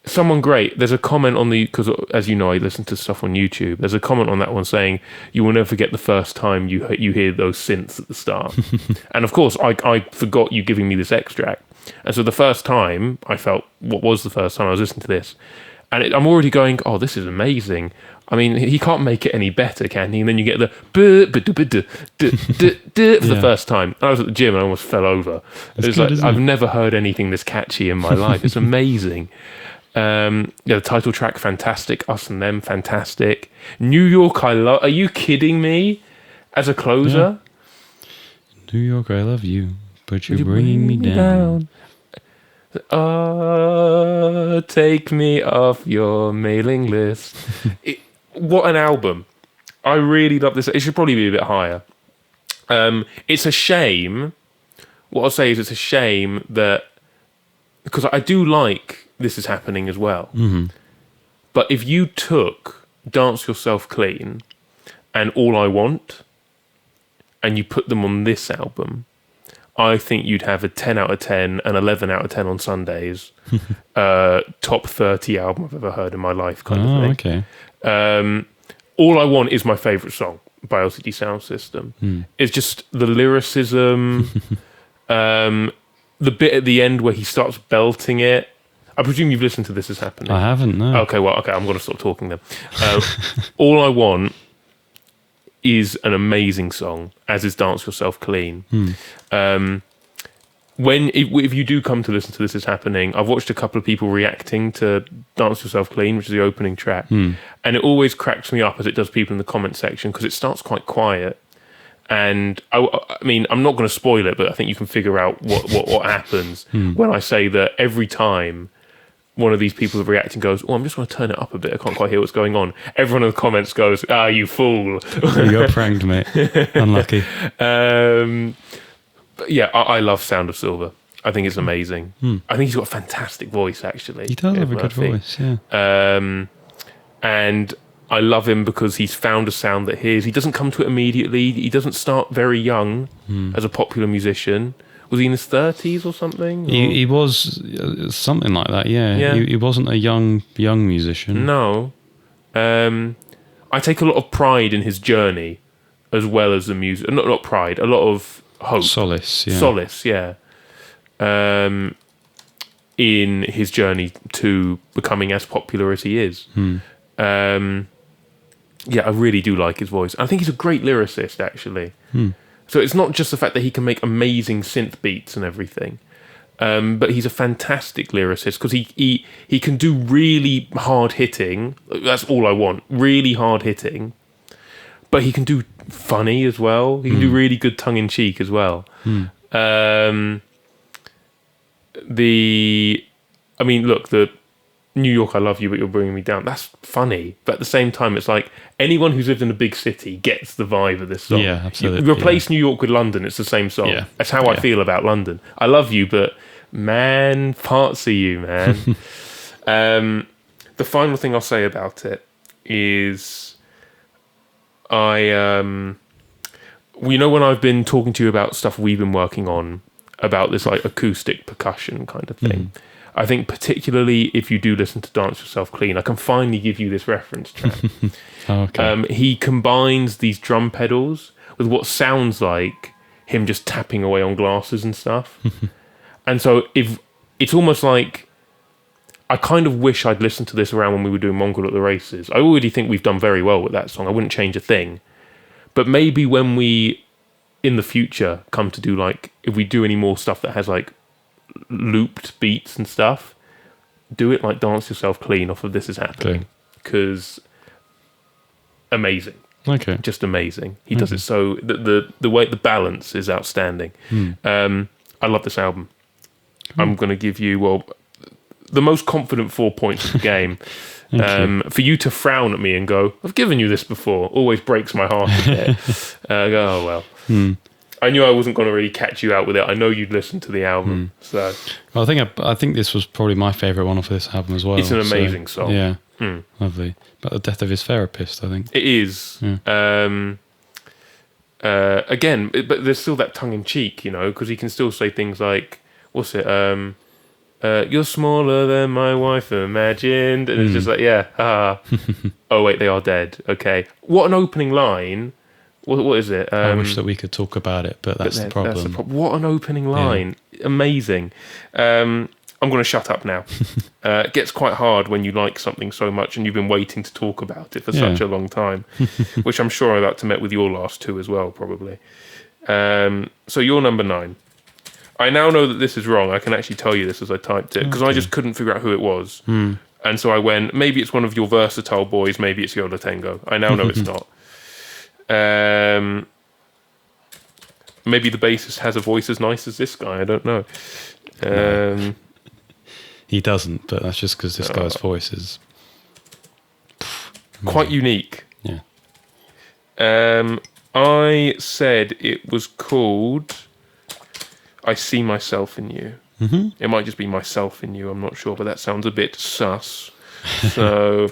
Someone Great. There's a comment on because as you know, I listen to stuff on YouTube. There's a comment on that one saying, "You will never forget the first time you hear those synths at the start." And of course, I forgot you giving me this extract. And so the first time I felt, what was the first time I was listening to this? And I'm already going, "Oh, this is amazing." I mean, he can't make it any better, can he? And then you get the for the first time. I was at the gym and I almost fell over. It was like, I've never heard anything this catchy in my life. It's amazing. The title track, fantastic. Us and Them, fantastic. New York, I love. Are you kidding me? As a closer, New York, I love you, but you're bringing me down. Take me off your mailing list. What an album. I really love this. It should probably be a bit higher. It's a shame. What I'll say is it's a shame that, because I do like This Is Happening as well. Mm-hmm. But if you took Dance Yourself Clean and All I Want and you put them on this album, I think you'd have a 10 out of 10 and 11 out of 10 on Sundays. Top 30 album I've ever heard in my life kind of thing. Okay. All I Want is my favourite song by LCD Soundsystem. It's just the lyricism, the bit at the end where he starts belting it. I presume you've listened to This Is Happening. I haven't, no. Okay, I'm going to stop talking then. All I Want is an amazing song, as is Dance Yourself Clean. If you do come to listen to This Is Happening, I've watched a couple of people reacting to Dance Yourself Clean, which is the opening track, and it always cracks me up, as it does people in the comment section, because it starts quite quiet. And I mean, I'm not going to spoil it, but I think you can figure out what happens when I say that every time one of these people reacting goes, "Oh, I'm just going to turn it up a bit. I can't quite hear what's going on." Everyone in the comments goes, "Ah, you fool!" You got pranked, mate. Unlucky. But yeah, I love Sound of Silver. I think it's amazing. I think he's got a fantastic voice, actually. He does have a good voice, yeah. And I love him because he's found a sound that he doesn't come to it immediately. He doesn't start very young as a popular musician. Was he in his 30s or something? He was something like that, yeah. He wasn't a young musician. No. I take a lot of pride in his journey as well as the music. Not pride, a lot of hope. Solace, yeah. In his journey to becoming as popular as he is. Yeah, I really do like his voice. I think he's a great lyricist, actually. So it's not just the fact that he can make amazing synth beats and everything, but he's a fantastic lyricist because he can do really hard hitting. That's all I want. Really hard hitting, but he can do funny as well. He can do really good tongue in cheek as well. The New York, I love you, but you're bringing me down. That's funny, but at the same time, it's like anyone who's lived in a big city gets the vibe of this song. Yeah, absolutely. You replace New York with London, it's the same song. Yeah. That's how I feel about London. I love you, but man, parts of you, man. The final thing I'll say about it is, when I've been talking to you about stuff we've been working on, about this like acoustic percussion kind of thing. I think particularly if you do listen to Dance Yourself Clean, I can finally give you this reference track. Okay. He combines these drum pedals with what sounds like him just tapping away on glasses and stuff. And so if it's almost like, I kind of wish I'd listened to this around when we were doing Mongol at the Races. I already think we've done very well with that song. I wouldn't change a thing. But maybe when we, in the future, come to do like, if we do any more stuff that has like looped beats and stuff, do it like Dance Yourself Clean off of This Is Happening, because amazing. Okay. Just amazing. He does it so the way the balance is outstanding. I love this album. I'm going to give you the most confident 4 points of the game. For you to frown at me and go, "I've given you this before," always breaks my heart a bit. I go, "Oh well." I knew I wasn't going to really catch you out with it. I know you'd listen to the album, so well, I think this was probably my favourite one off this album as well. It's an amazing song. Yeah, lovely. About the death of his therapist, I think it is. Yeah. Again, but there's still that tongue in cheek, because he can still say things like, "What's it? You're smaller than my wife imagined," and it's just like, oh wait, they are dead. Okay, what an opening line. What is it? I wish that we could talk about it, but that's the problem. What an opening line. Yeah. Amazing. I'm going to shut up now. It gets quite hard when you like something so much and you've been waiting to talk about it for such a long time, which I'm sure I'd like to met with your last two as well, probably. So you're number 9. I now know that this is wrong. I can actually tell you this as I typed it, because I just couldn't figure out who it was. And so I went, maybe it's one of your versatile boys, maybe it's Yola Tengo. I now know it's not. Maybe the bassist has a voice as nice as this guy. I don't know. He doesn't, but that's just because this guy's voice is quite unique. Yeah. I said it was called I See Myself in You. Mm-hmm. It might just be Myself in You, I'm not sure, but that sounds a bit sus. So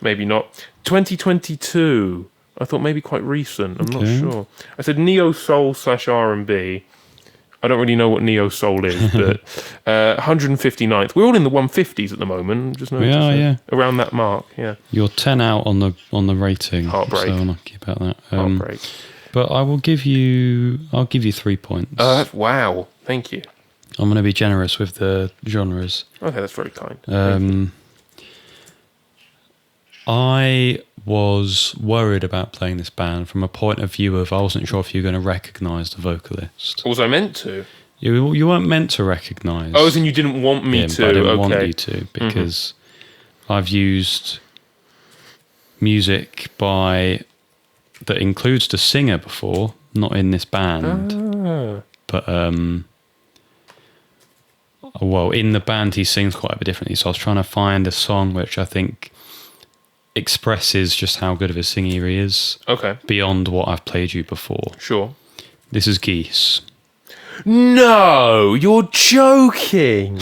maybe not. 2022. I thought maybe quite recent. I'm not sure. I said neo soul / R&B. I don't really know what neo soul is, but 159th. We're all in the 150s at the moment. Just noticed around that mark. Yeah, you're 10 out on the rating. Heartbreak. So I'm lucky about that. Heartbreak. But I'll give you 3 points. Wow, thank you. I'm going to be generous with the genres. Okay, that's very kind. I was worried about playing this band from a point of view of I wasn't sure if you were going to recognise the vocalist. Was I meant to? You weren't meant to recognise. Oh, as in you didn't want me to? I didn't want you to, because I've used music that includes the singer before, not in this band. But in the band he sings quite a bit differently, so I was trying to find a song which I think expresses just how good of a singer he is. Okay. Beyond what I've played you before. Sure. This is Geese. No, you're joking.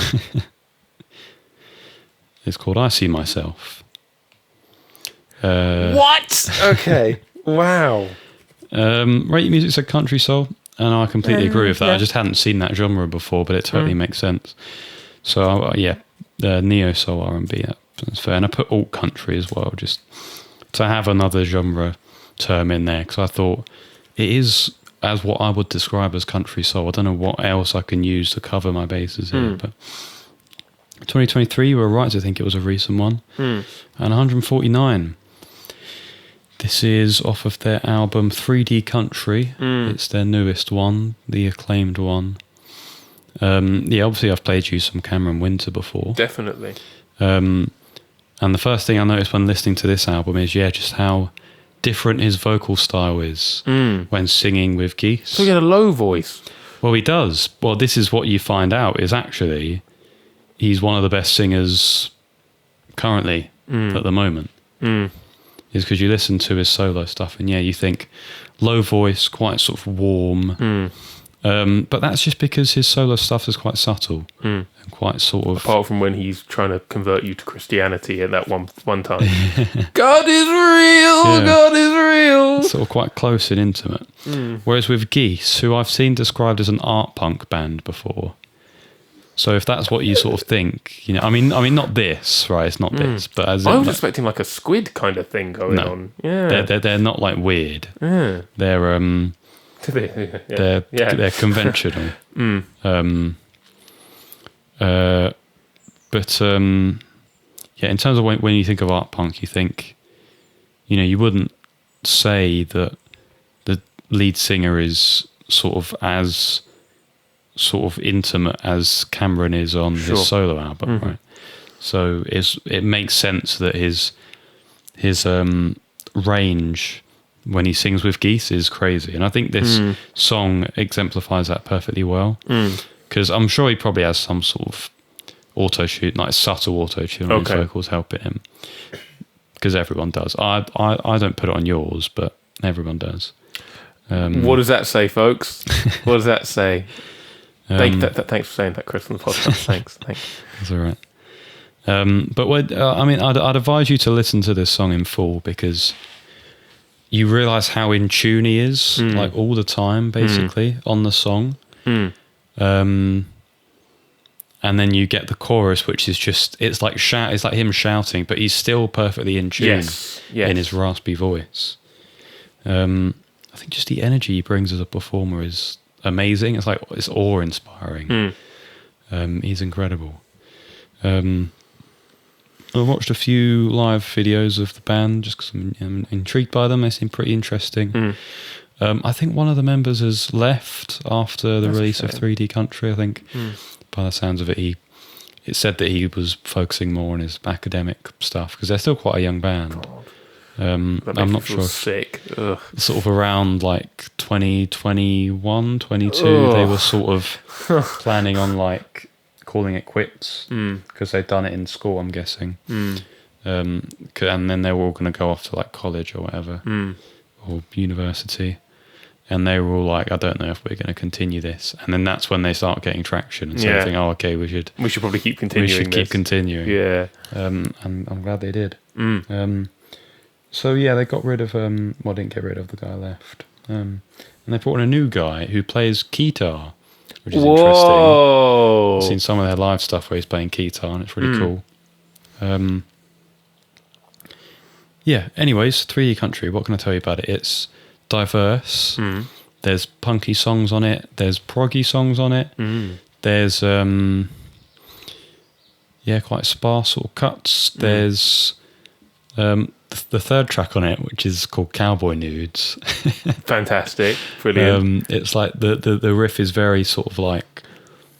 It's called I See Myself. What? Okay. Wow. Rate Your Music's a country soul, and I completely agree with that. I just hadn't seen that genre before, but it totally makes sense. So, neo soul R&B, that's fair. And I put alt country as well, just to have another genre term in there, because I thought it is as what I would describe as country soul. I don't know what else I can use to cover my bases here, but 2023, you were right to think it was a recent one. And 149. This is off of their album 3D Country. It's their newest one, the acclaimed one. Obviously I've played you some Cameron Winter before. Definitely. And the first thing I noticed when listening to this album is, just how different his vocal style is when singing with Geese. So he had a low voice. Well, he does. Well, this is what you find out is actually he's one of the best singers currently at the moment. Is because you listen to his solo stuff and you think low voice, quite sort of warm. But that's just because his solo stuff is quite subtle and quite sort of... Apart from when he's trying to convert you to Christianity at that one time. God is real! God is real! Sort of quite close and intimate. Whereas with Geese, who I've seen described as an art punk band before. So if that's what you sort of think, I mean not this, right? It's not this, but as I was expecting like a Squid kind of thing going on. Yeah, they're not like weird. Yeah. They're they're conventional. But in terms of when you think of art punk, you think, you wouldn't say that the lead singer is sort of as sort of intimate as Cameron is on his solo album, right? So it makes sense that his range when he sings with Geese is crazy, and I think this song exemplifies that perfectly well. Because I'm sure he probably has some sort of auto-tune, like subtle auto-tune on his vocals helping him. Because everyone does. I don't put it on yours, but everyone does. What does that say, folks? What does that say? Thanks for saying that, Chris, on the podcast. Thanks. That's all right. But I'd advise you to listen to this song in full, because you realise how in tune he is, like all the time, basically, on the song. And then you get the chorus, which is just, it's like him shouting, but he's still perfectly in tune in his raspy voice. I think just the energy he brings as a performer is amazing. It's awe-inspiring. He's incredible. I watched a few live videos of the band just because I'm intrigued by them. They seem pretty interesting. I think one of the members has left after the release of 3D Country, I think. By the sounds of it, it said that he was focusing more on his academic stuff because they're still quite a young band. I'm not sure. Sick. Ugh. Sort of around like 2021, 22, they were sort of planning on like calling it quits because they'd done it in school, I'm guessing. And then they were all going to go off to like college or whatever or university. And they were all like, I don't know if we're going to continue this. And then that's when they start getting traction and think, oh, okay, we should probably keep continuing. Keep continuing. Yeah. And I'm glad they did. So yeah, they got rid of didn't get rid of, the guy left. And they brought in a new guy who plays guitar, which is interesting. I've seen some of their live stuff where he's playing guitar and it's really cool. Yeah, anyways, 3D Country, what can I tell you about it? It's diverse. There's punky songs on it. There's proggy songs on it. There's quite sparse sort of cuts. There's the third track on it, which is called Cowboy Nudes. Fantastic, brilliant. It's like the riff is very sort of like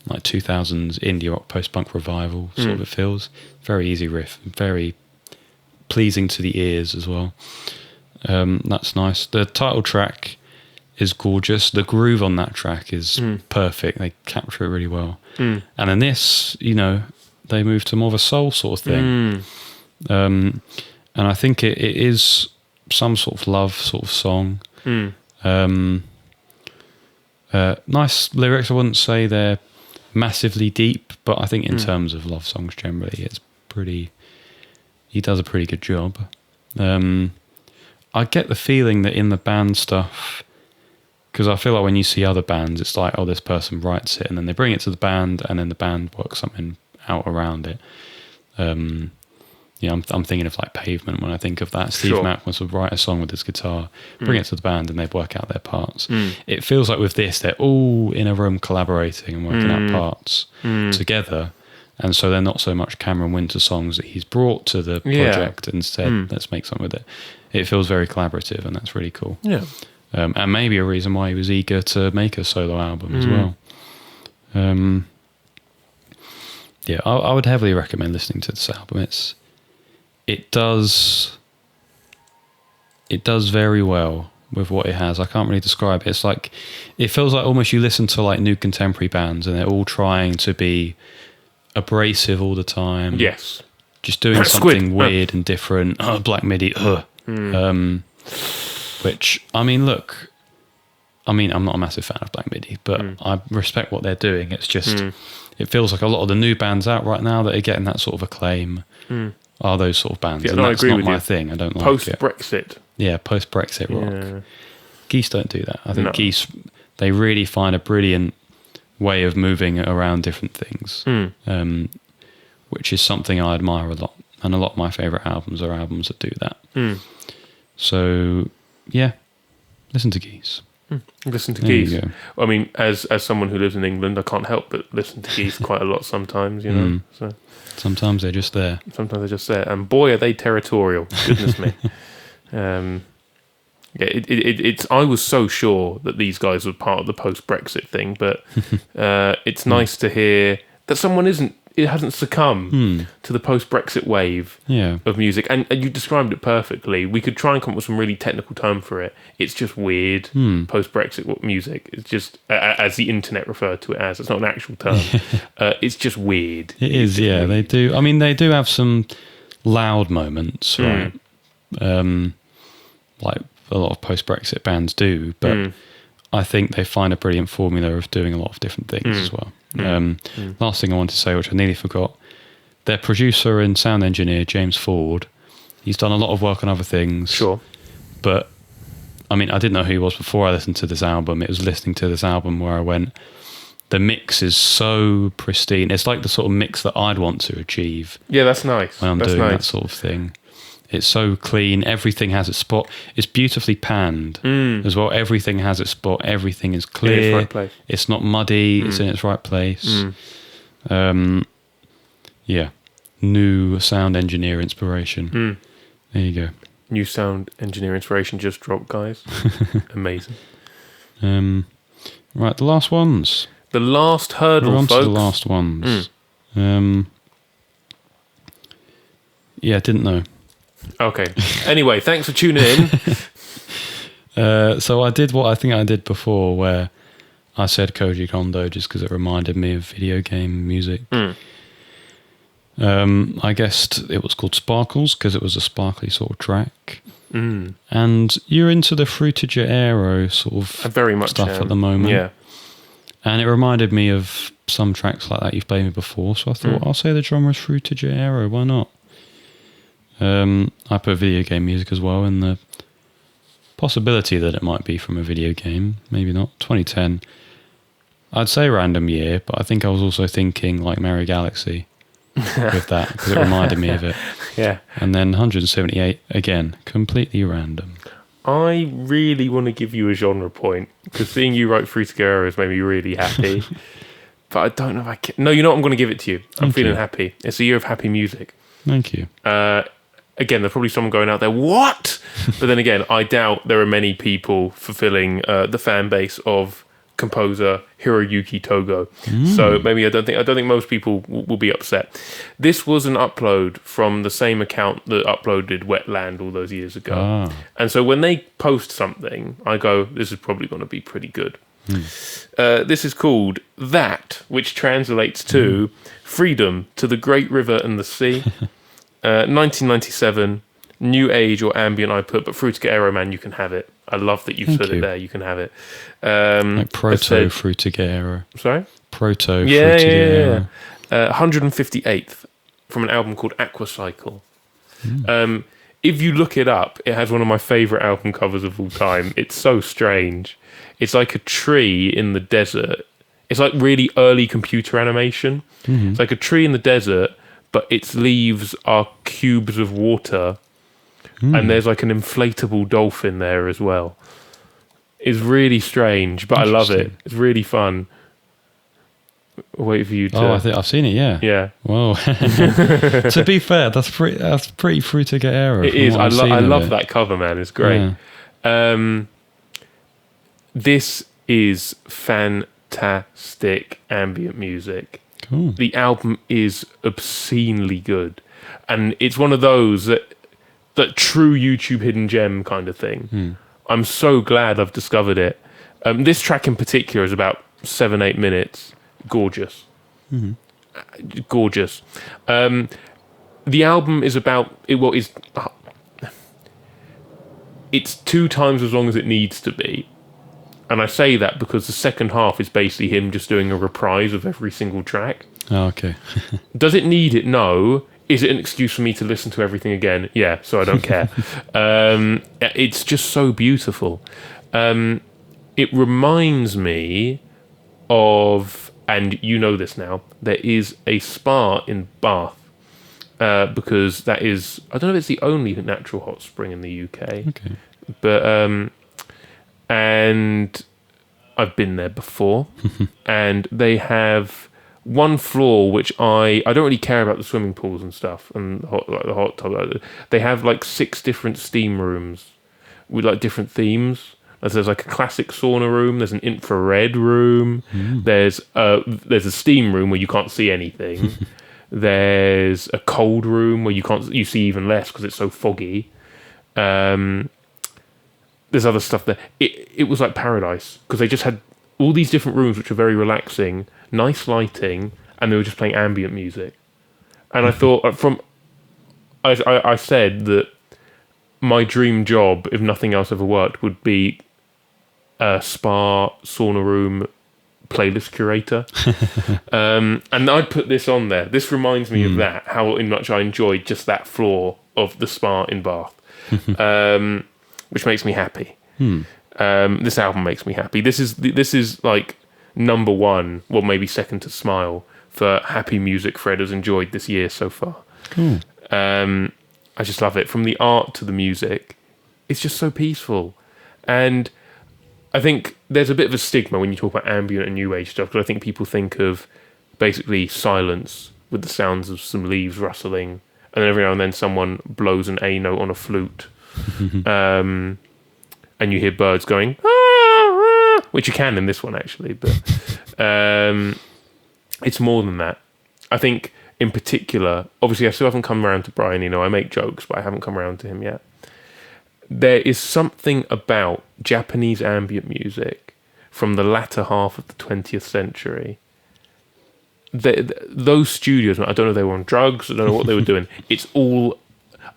2000s indie rock post-punk revival sort of. It feels very easy riff, very pleasing to the ears as well. That's nice. The title track is gorgeous. The groove on that track is perfect. They capture it really well. And in this, they move to more of a soul sort of thing. And I think it is some sort of love sort of song. Nice lyrics. I wouldn't say they're massively deep, but I think in terms of love songs generally, it's pretty... He does a pretty good job. I get the feeling that in the band stuff, because I feel like when you see other bands, it's like, oh, this person writes it and then they bring it to the band and then the band works something out around it. I'm thinking of like Pavement when I think of that. Steve Mack wants to write a song with his guitar, bring it to the band and they work out their parts. It feels like with this, they're all in a room collaborating and working out parts together. And so they're not so much Cameron Winter songs that he's brought to the project and said, let's make something with it. It feels very collaborative and that's really cool. Yeah. And maybe a reason why he was eager to make a solo album as well. I would heavily recommend listening to this album. It does very well with what it has. I can't really describe it. It's like, it feels like almost you listen to like new contemporary bands and they're all trying to be abrasive all the time. Yes. Just doing something weird and different. Black MIDI. Which, I'm not a massive fan of Black MIDI, but I respect what they're doing. It's just, it feels like a lot of the new bands out right now that are getting that sort of acclaim are those sort of bands. Yeah, and that's not my thing. I don't like it. Post-Brexit. Yeah, post-Brexit rock. Geese don't do that. I think Geese, they really find a brilliant way of moving around different things, which is something I admire a lot. And a lot of my favourite albums are albums that do that. So, yeah, listen to Geese. Listen to Geese. I mean, as someone who lives in England, I can't help but listen to Geese quite a lot sometimes, So sometimes they're just there. And boy, are they territorial. Goodness me. It's. I was so sure that these guys were part of the post-Brexit thing, but it's nice to hear that someone hasn't succumbed to the post-Brexit wave of music. And you described it perfectly. We could try and come up with some really technical term for it. It's just weird post-Brexit music. It's just, as the internet referred to it as, it's not an actual term. It's just weird. It is, yeah. Weird. They do. I mean, they do have some loud moments, right? Like a lot of post-Brexit bands do, but I think they find a brilliant formula of doing a lot of different things as well. Last thing I wanted to say, which I nearly forgot, their producer and sound engineer, James Ford, he's done a lot of work on other things. Sure. But, I mean, I didn't know who he was before I listened to this album. It was listening to this album where I went, the mix is so pristine. It's like the sort of mix that I'd want to achieve. Yeah, that's nice. When I'm doing that sort of thing. It's so clean. Everything has its spot. It's beautifully panned as well. Everything has its spot. Everything is clear. In its right place. It's not muddy. It's in its right place. Yeah. New sound engineer inspiration. Mm. There you go. New sound engineer inspiration just dropped, guys. Amazing. Right, the last ones. The last hurdle, We're on folks. to the last ones. Yeah, didn't know. Okay. Anyway, thanks for tuning in. So I did what I think I did before, where I said Koji Kondo just because it reminded me of video game music. I guessed it was called Sparkles because it was a sparkly sort of track. And you're into the Fruitiger Aero sort of I very much stuff am. at the moment. Yeah. And it reminded me of some tracks like that you've played me before. So I thought, I'll say the genre is Fruitiger Aero. Why not? I put video game music as well, and the possibility that it might be from a video game. Maybe not. 2010. I'd say random year, but I think I was also thinking like Mario Galaxy with that because it reminded me of it. Yeah. And then 178, again, completely random. I really want to give you a genre point because seeing you write Fruitiger Aero has made me really happy. But I don't know if I can. No, you know what? I'm going to give it to you. I'm feeling happy. It's a year of happy music. Thank you. Again, there's probably someone going out there, what? But then again, I doubt there are many people fulfilling the fan base of composer Hiroyuki Togo. So maybe I don't think most people will be upset. This was an upload from the same account that uploaded Wetland all those years ago. And so when they post something, I go, this is probably going to be pretty good. This is called That, which translates to Freedom to the Great River and the Sea. 1997, new age or ambient I put, but Fruitiger Aero, man, you can have it. I love that you've said it there. You can have it. Like proto Fruitiger Aero. Sorry? Proto Fruitiger Aero. 158th from an album called Aquacycle. If you look it up, it has one of my favourite album covers of all time. It's so strange. It's like a tree in the desert. It's like really early computer animation. It's like a tree in the desert, but its leaves are cubes of water, and there's like an inflatable dolphin there as well. It's really strange, but I love it. It's really fun. Wait for you to... Oh, I think I've seen it, yeah. Yeah. Whoa. To be fair, that's pretty Fruitiger Aero. It is. I love that cover, man. It's great. Yeah. This is fantastic ambient music. Cool. The album is obscenely good, and it's one of those that true YouTube hidden gem kind of thing. I'm so glad I've discovered it. This track in particular is about 7-8 minutes. Gorgeous. Gorgeous. The album is about it's 2 times as long as it needs to be. And I say that because the second half is basically him just doing a reprise of every single track. Oh, okay. Does it need it? No. Is it an excuse for me to listen to everything again? Yeah, so I don't care. It's just so beautiful. It reminds me of, and you know this now, there is a spa in Bath. Because that is, I don't know if it's the only natural hot spring in the UK. Okay. But... and I've been there before, and they have one floor which I don't really care about the swimming pools and stuff and the hot tub. They have like 6 different steam rooms with like different themes. There's like a classic sauna room. There's an infrared room. There's a steam room where you can't see anything. There's a cold room where you see even less because it's so foggy. There's other stuff there. It was like paradise because they just had all these different rooms which were very relaxing, nice lighting, and they were just playing ambient music. And I thought, I said that my dream job, if nothing else ever worked, would be a spa sauna room playlist curator. And I'd put this on there. This reminds me of that, how much I enjoyed just that floor of the spa in Bath. Which makes me happy. This album makes me happy. This is like number 1, well maybe second to Smile, for happy music Fred has enjoyed this year so far. Cool. I just love it. From the art to the music, it's just so peaceful. And I think there's a bit of a stigma when you talk about ambient and new age stuff, because I think people think of basically silence with the sounds of some leaves rustling, and then every now and then someone blows an A note on a flute, and you hear birds going, ah, ah, which you can in this one actually, but it's more than that. I think in particular, obviously I still haven't come around to Brian, I make jokes, but I haven't come around to him yet. There is something about Japanese ambient music from the latter half of the 20th century. Those studios, I don't know if they were on drugs, I don't know what they were doing. It's all...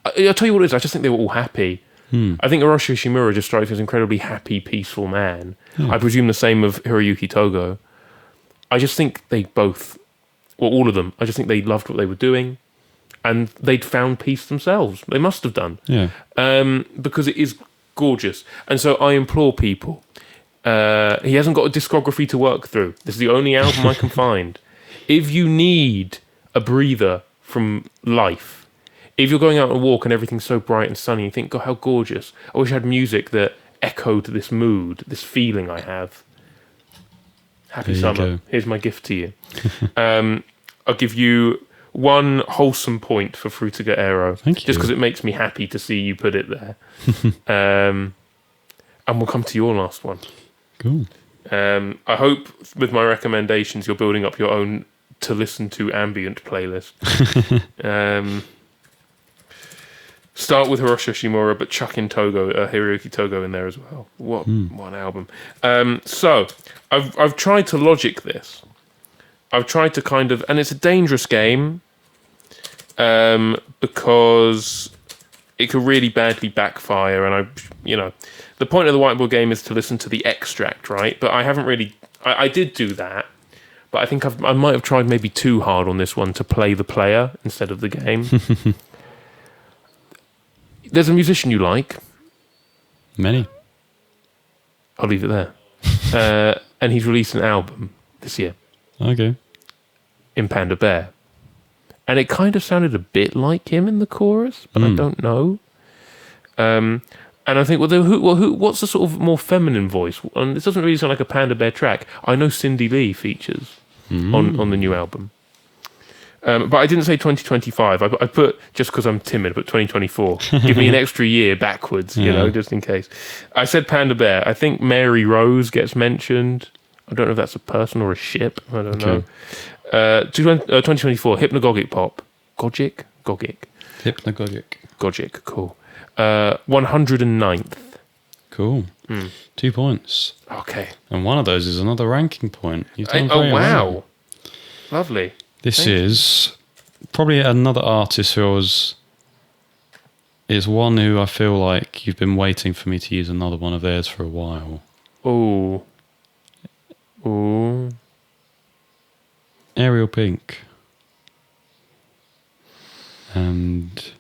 I'll tell you what it is, I just think they were all happy. I think Hiroshi Yoshimura just strikes as an incredibly happy, peaceful man. I presume the same of Hiroyuki Togo. I just think they both... Well, all of them. I just think they loved what they were doing. And they'd found peace themselves. They must have done. Yeah. Because it is gorgeous. And so I implore people... he hasn't got a discography to work through. This is the only album I can find. If you need a breather from life, if you're going out on a walk and everything's so bright and sunny, you think, God, how gorgeous. I wish I had music that echoed this mood, this feeling I have. Happy summer. Here's my gift to you. I'll give you one wholesome point for Frutiger Aero. Thank you. Just because it makes me happy to see you put it there. And we'll come to your last one. Cool. I hope with my recommendations you're building up your own to listen to ambient playlist. Start with Hiroshi Yoshimura, but chuck in Hiroyuki Togo in there as well. What one album. So I've tried to logic this. I've tried to kind of, and it's a dangerous game because it could really badly backfire. And the point of the Whiteboard Game is to listen to the extract, right? But I haven't really. I did do that, but I think I might have tried maybe too hard on this one to play the player instead of the game. There's a musician you like. Many. I'll leave it there. And he's released an album this year. Okay. In Panda Bear. And it kind of sounded a bit like him in the chorus, but I don't know. And I think, what's the sort of more feminine voice? And this doesn't really sound like a Panda Bear track. I know Cindy Lee features on the new album. But I didn't say 2025. I put, just because I'm timid, but 2024. Give me an extra year backwards, just in case. I said Panda Bear. I think Mary Rose gets mentioned. I don't know if that's a person or a ship. I don't know. 2024, Hypnagogic Pop. Gogic? Hypnagogic. Gogic, cool. 109th. Cool. 2 points. Okay. And one of those is another ranking point. You've done wow. Well. Lovely. This is probably another artist who is one who I feel like you've been waiting for me to use another one of theirs for a while. Ooh. Ariel Pink. And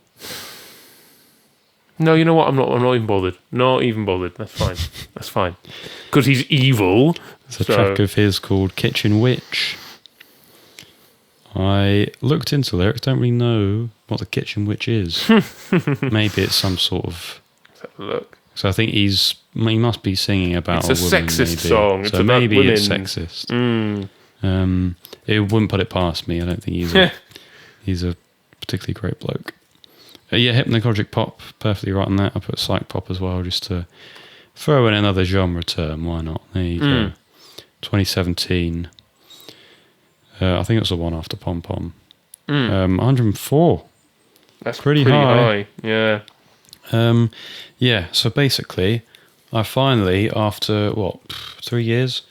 no, you know what? I'm not even bothered. Not even bothered. That's fine. Because he's evil. There's a track of his called Kitchen Witch. I looked into lyrics, don't really know what the Kitchen Witch is. Maybe it's some sort of... Let's have a look. So I think he must be singing about a woman. It's a sexist song. So maybe it's sexist. It wouldn't put it past me. I don't think he's a particularly great bloke. Hypnagogic Pop, perfectly right on that. I put Psych Pop as well, just to throw in another genre term. Why not? There you go. 2017. I think it was the one after Pom Pom. 104. That's pretty high. Yeah. So basically, I finally, after 3 years,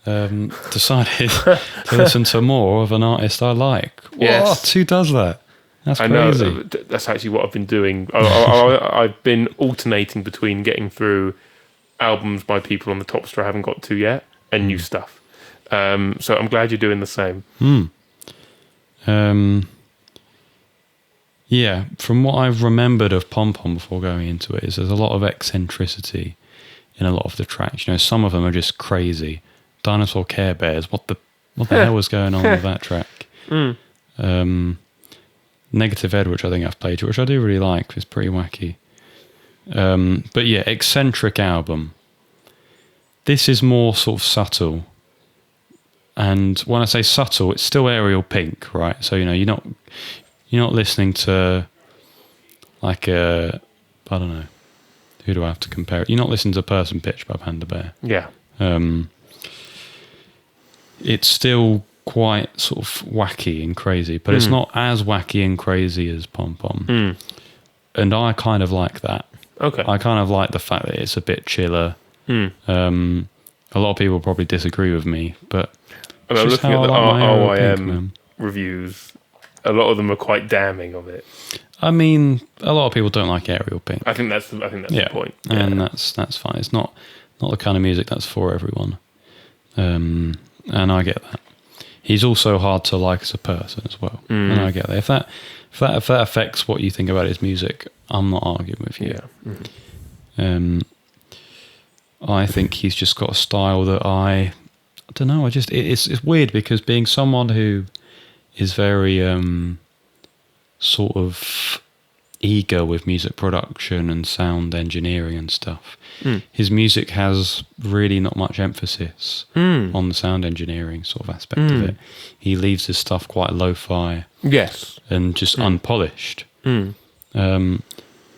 decided to listen to more of an artist I like. Yes. What? Who does that? That's crazy. I know. That's actually what I've been doing. I've been alternating between getting through albums by people on the top store I haven't got to yet and new stuff. So I'm glad you're doing the same. From what I've remembered of Pom Pom before going into it, is there's a lot of eccentricity in a lot of the tracks. Some of them are just crazy. Dinosaur Care Bears, what the hell was going on with that track? Negative Ed, which I think I've played, which I do really like, is pretty wacky. But yeah, eccentric album. This is more sort of subtle. And when I say subtle, it's still Ariel Pink, right? So you're not listening to like I don't know, who do I have to compare it? You're not listening to Person Pitch by Panda Bear. Yeah. It's still quite sort of wacky and crazy, but it's not as wacky and crazy as Pom Pom. And I kind of like that. Okay. I kind of like the fact that it's a bit chiller. A lot of people probably disagree with me, but I'm looking at the RYM reviews. A lot of them are quite damning of it. I mean, a lot of people don't like Ariel Pink. I think that's the point. And that's fine. It's not the kind of music that's for everyone. And I get that. He's also hard to like as a person as well. And I get that. If that affects what you think about his music, I'm not arguing with you. Yeah. I think he's just got a style that I don't know. It's weird because being someone who is very sort of eager with music production and sound engineering and stuff, his music has really not much emphasis on the sound engineering sort of aspect of it. He leaves his stuff quite lo-fi, yes, and just unpolished.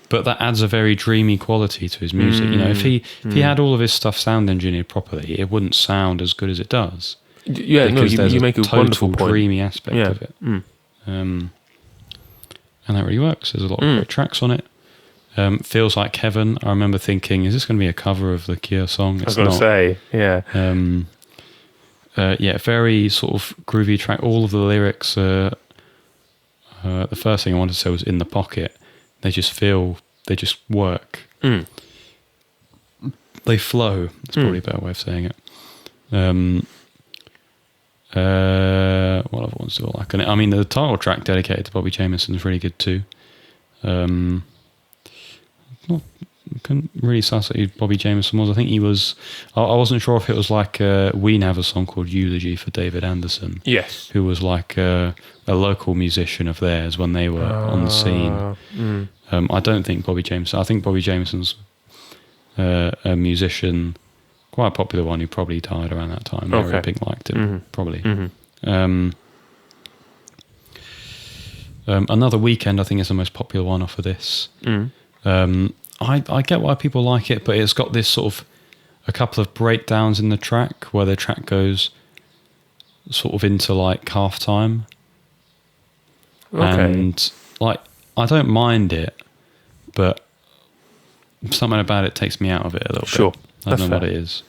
But that adds a very dreamy quality to his music. If he had all of his stuff sound engineered properly, it wouldn't sound as good as it does. Yeah, because no, you make a wonderful point. Dreamy aspect of it. And that really works. There's a lot of great tracks on it. Feels Like Heaven. I remember thinking, is this going to be a cover of the Cure song? It's I was going to say, yeah. Very sort of groovy track. All of the lyrics, the first thing I wanted to say was In the Pocket. They just work. They flow. That's probably a better way of saying it. What other ones do I like? I mean, the title track dedicated to Bobby Jameson is really good too. Couldn't really suss at who Bobby Jameson was. I think he was. I wasn't sure if it was like Ween have a song called Eulogy for David Anderson. Yes, who was like a local musician of theirs when they were on the scene. I don't think Bobby Jameson. I think Bobby Jameson's a musician, quite a popular one who probably died around that time. Ariel Pink liked him, probably. Another Weekend, I think, is the most popular one off of this. I get why people like it, but it's got this sort of a couple of breakdowns in the track where the track goes sort of into like half time. And like, I don't mind it, but something about it takes me out of it a little bit. I don't know what it is.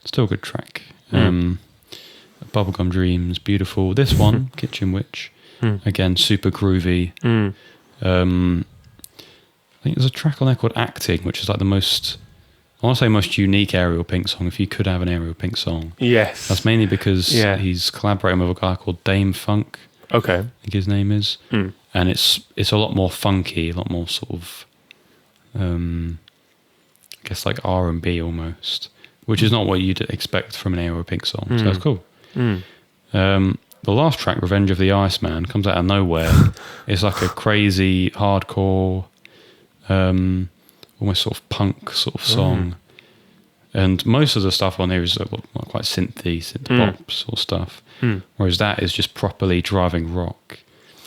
Still a good track. Bubblegum Dreams, beautiful. This one, Kitchen Witch, again, super groovy. I think there's a track on there called Acting, which is like the most, I want to say most unique Ariel Pink song, if you could have an Ariel Pink song. Yes. That's mainly because he's collaborating with a guy called Dame Funk. Okay. I think his name is. And it's a lot more funky, a lot more sort of, I guess like R&B almost, which is not what you'd expect from an Ariel Pink song. So that's cool. The last track, Revenge of the Iceman, comes out of nowhere. It's like a crazy hardcore, almost sort of punk sort of song. And most of the stuff on here is like quite synth pop sort of stuff. Whereas that is just properly driving rock.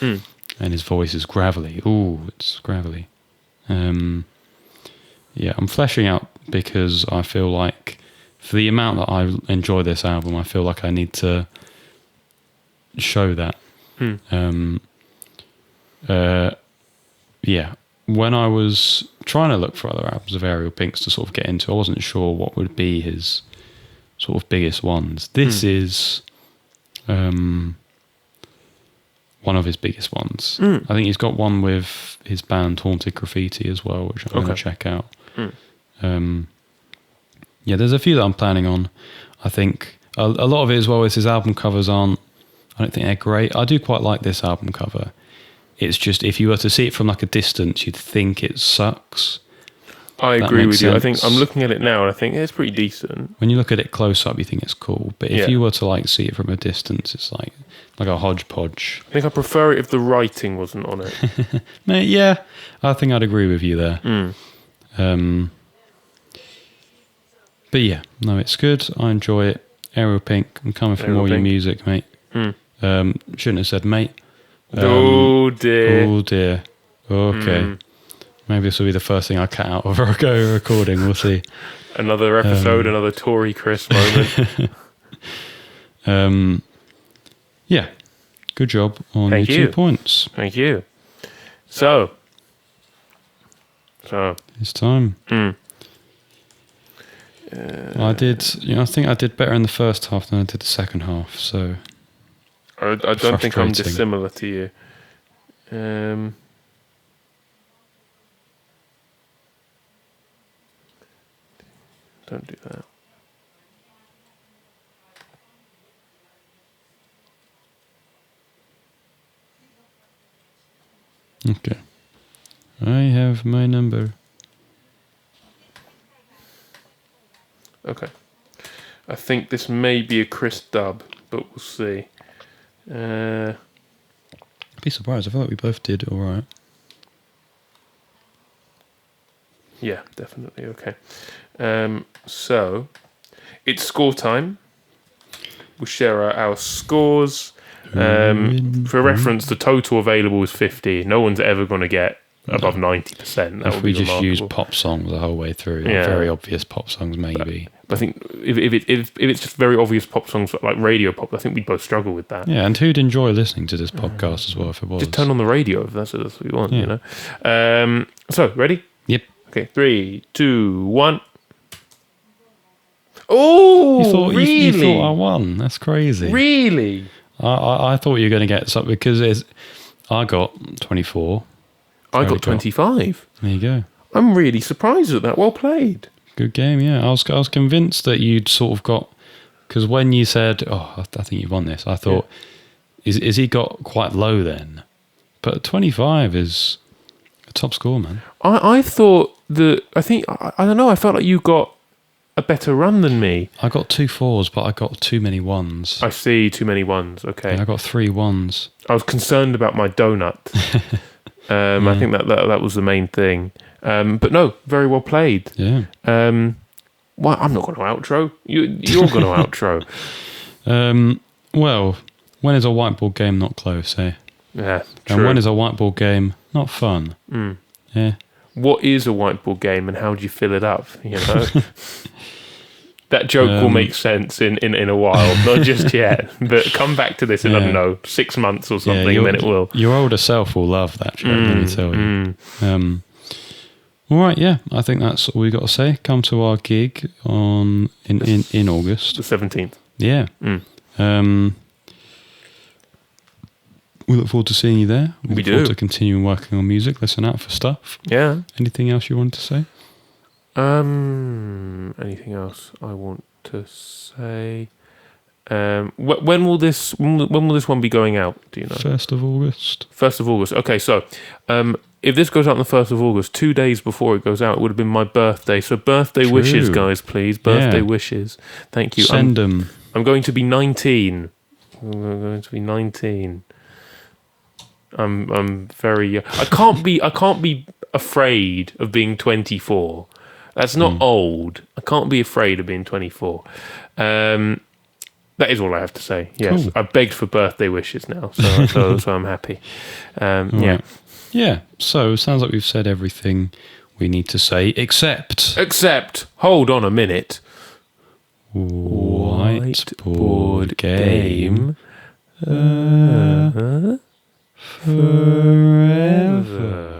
And his voice is gravelly. Ooh, it's gravelly. I'm fleshing out because I feel like for the amount that I enjoy this album, I feel like I need to show that. When I was trying to look for other albums of Ariel Pink's to sort of get into, I wasn't sure what would be his sort of biggest ones. This is one of his biggest ones. I think he's got one with his band Haunted Graffiti as well, which I'm going to check out. There's a few that I'm planning on. I think a lot of it as well is his album covers I don't think they're great. I do quite like this album cover. It's just, if you were to see it from like a distance, you'd think it sucks. I agree with you. I think I'm looking at it now and I think it's pretty decent. When you look at it close up, you think it's cool. But if you were to like see it from a distance, it's like a hodgepodge. I think I prefer it if the writing wasn't on it. Yeah, I think I'd agree with you there. But yeah, no, it's good. I enjoy it. Ariel Pink, I'm coming for Ariel more of your Pink. music, mate. Shouldn't have said mate. Oh dear. Oh dear. Okay. Maybe this will be the first thing I cut out of our go recording. We'll see. Another episode, another Tory Chris moment. Yeah. Good job on Thank your you. 2 points. Thank you. So It's time. I think I did better in the first half than I did the second half. So I don't think I'm Frustrating. dissimilar to you. Don't do that. okay. I have my number. Okay. I think this may be a Chris dub, but we'll see. I'd be surprised. I feel like we both did all right. Yeah, definitely. Okay. So, it's score time. We'll share our scores. For reference, the total available is 50. No one's ever going to get above 90%. That If would we be just use remarkable. pop songs the whole way through, like Yeah. very obvious pop songs, maybe. But I think if it's just very obvious pop songs like radio pop, I think we'd both struggle with that. Yeah, and who'd enjoy listening to this podcast as well if it was? Just turn on the radio if that's what we want, Yeah. you know. So, ready? Yep. Okay, 3, 2, 1. Oh, really? You thought I won? That's crazy. Really? I thought you were going to get something because I got 24. I Very got 25. There you go. I'm really surprised at that. Well played. Good game, yeah. I was convinced that you'd sort of got... Because when you said, I think you won this, I thought, is he got quite low then? But 25 is a top score, man. I thought that... I don't know, I felt like you got a better run than me. I got 2 4s, but I got too many 1s. I see, too many ones. Okay. Yeah, I got 3 1s. I was concerned about my donut. I think that was the main thing. But no, very well played. Yeah. Well, I'm not going to outro. You're going to outro. Well, when is a whiteboard game not close, eh? Yeah, And true. when is a whiteboard game not fun? Yeah. What is a whiteboard game and how do you fill it up? You know, that joke will make sense in a while, not just yet. But come back to this in I don't know 6 months or something, and then it will. Your older self will love that joke. Let me tell you. All right, yeah, I think that's all we got to say. Come to our gig in August. The 17th. Yeah. We look forward to seeing you there. We look do. forward to continuing working on music. Listen out for stuff. Yeah. Anything else you wanted to say? Anything else I want to say? When will this one be going out? Do you know? 1st of August. 1st of August. Okay, so if this goes out on the 1st of August, 2 days before it goes out, it would have been my birthday. So birthday True. wishes, guys, please. Birthday wishes. Thank you. Send them. I'm going to be 19. I'm going to be 19. I'm very young. I can't be afraid of being 24. That's not old. I can't be afraid of being 24. That is all I have to say. Yes, Cool. I begged for birthday wishes now, so I'm happy. Yeah. Right. Yeah. So it sounds like we've said everything we need to say, except Hold on a minute. Whiteboard game. Forever.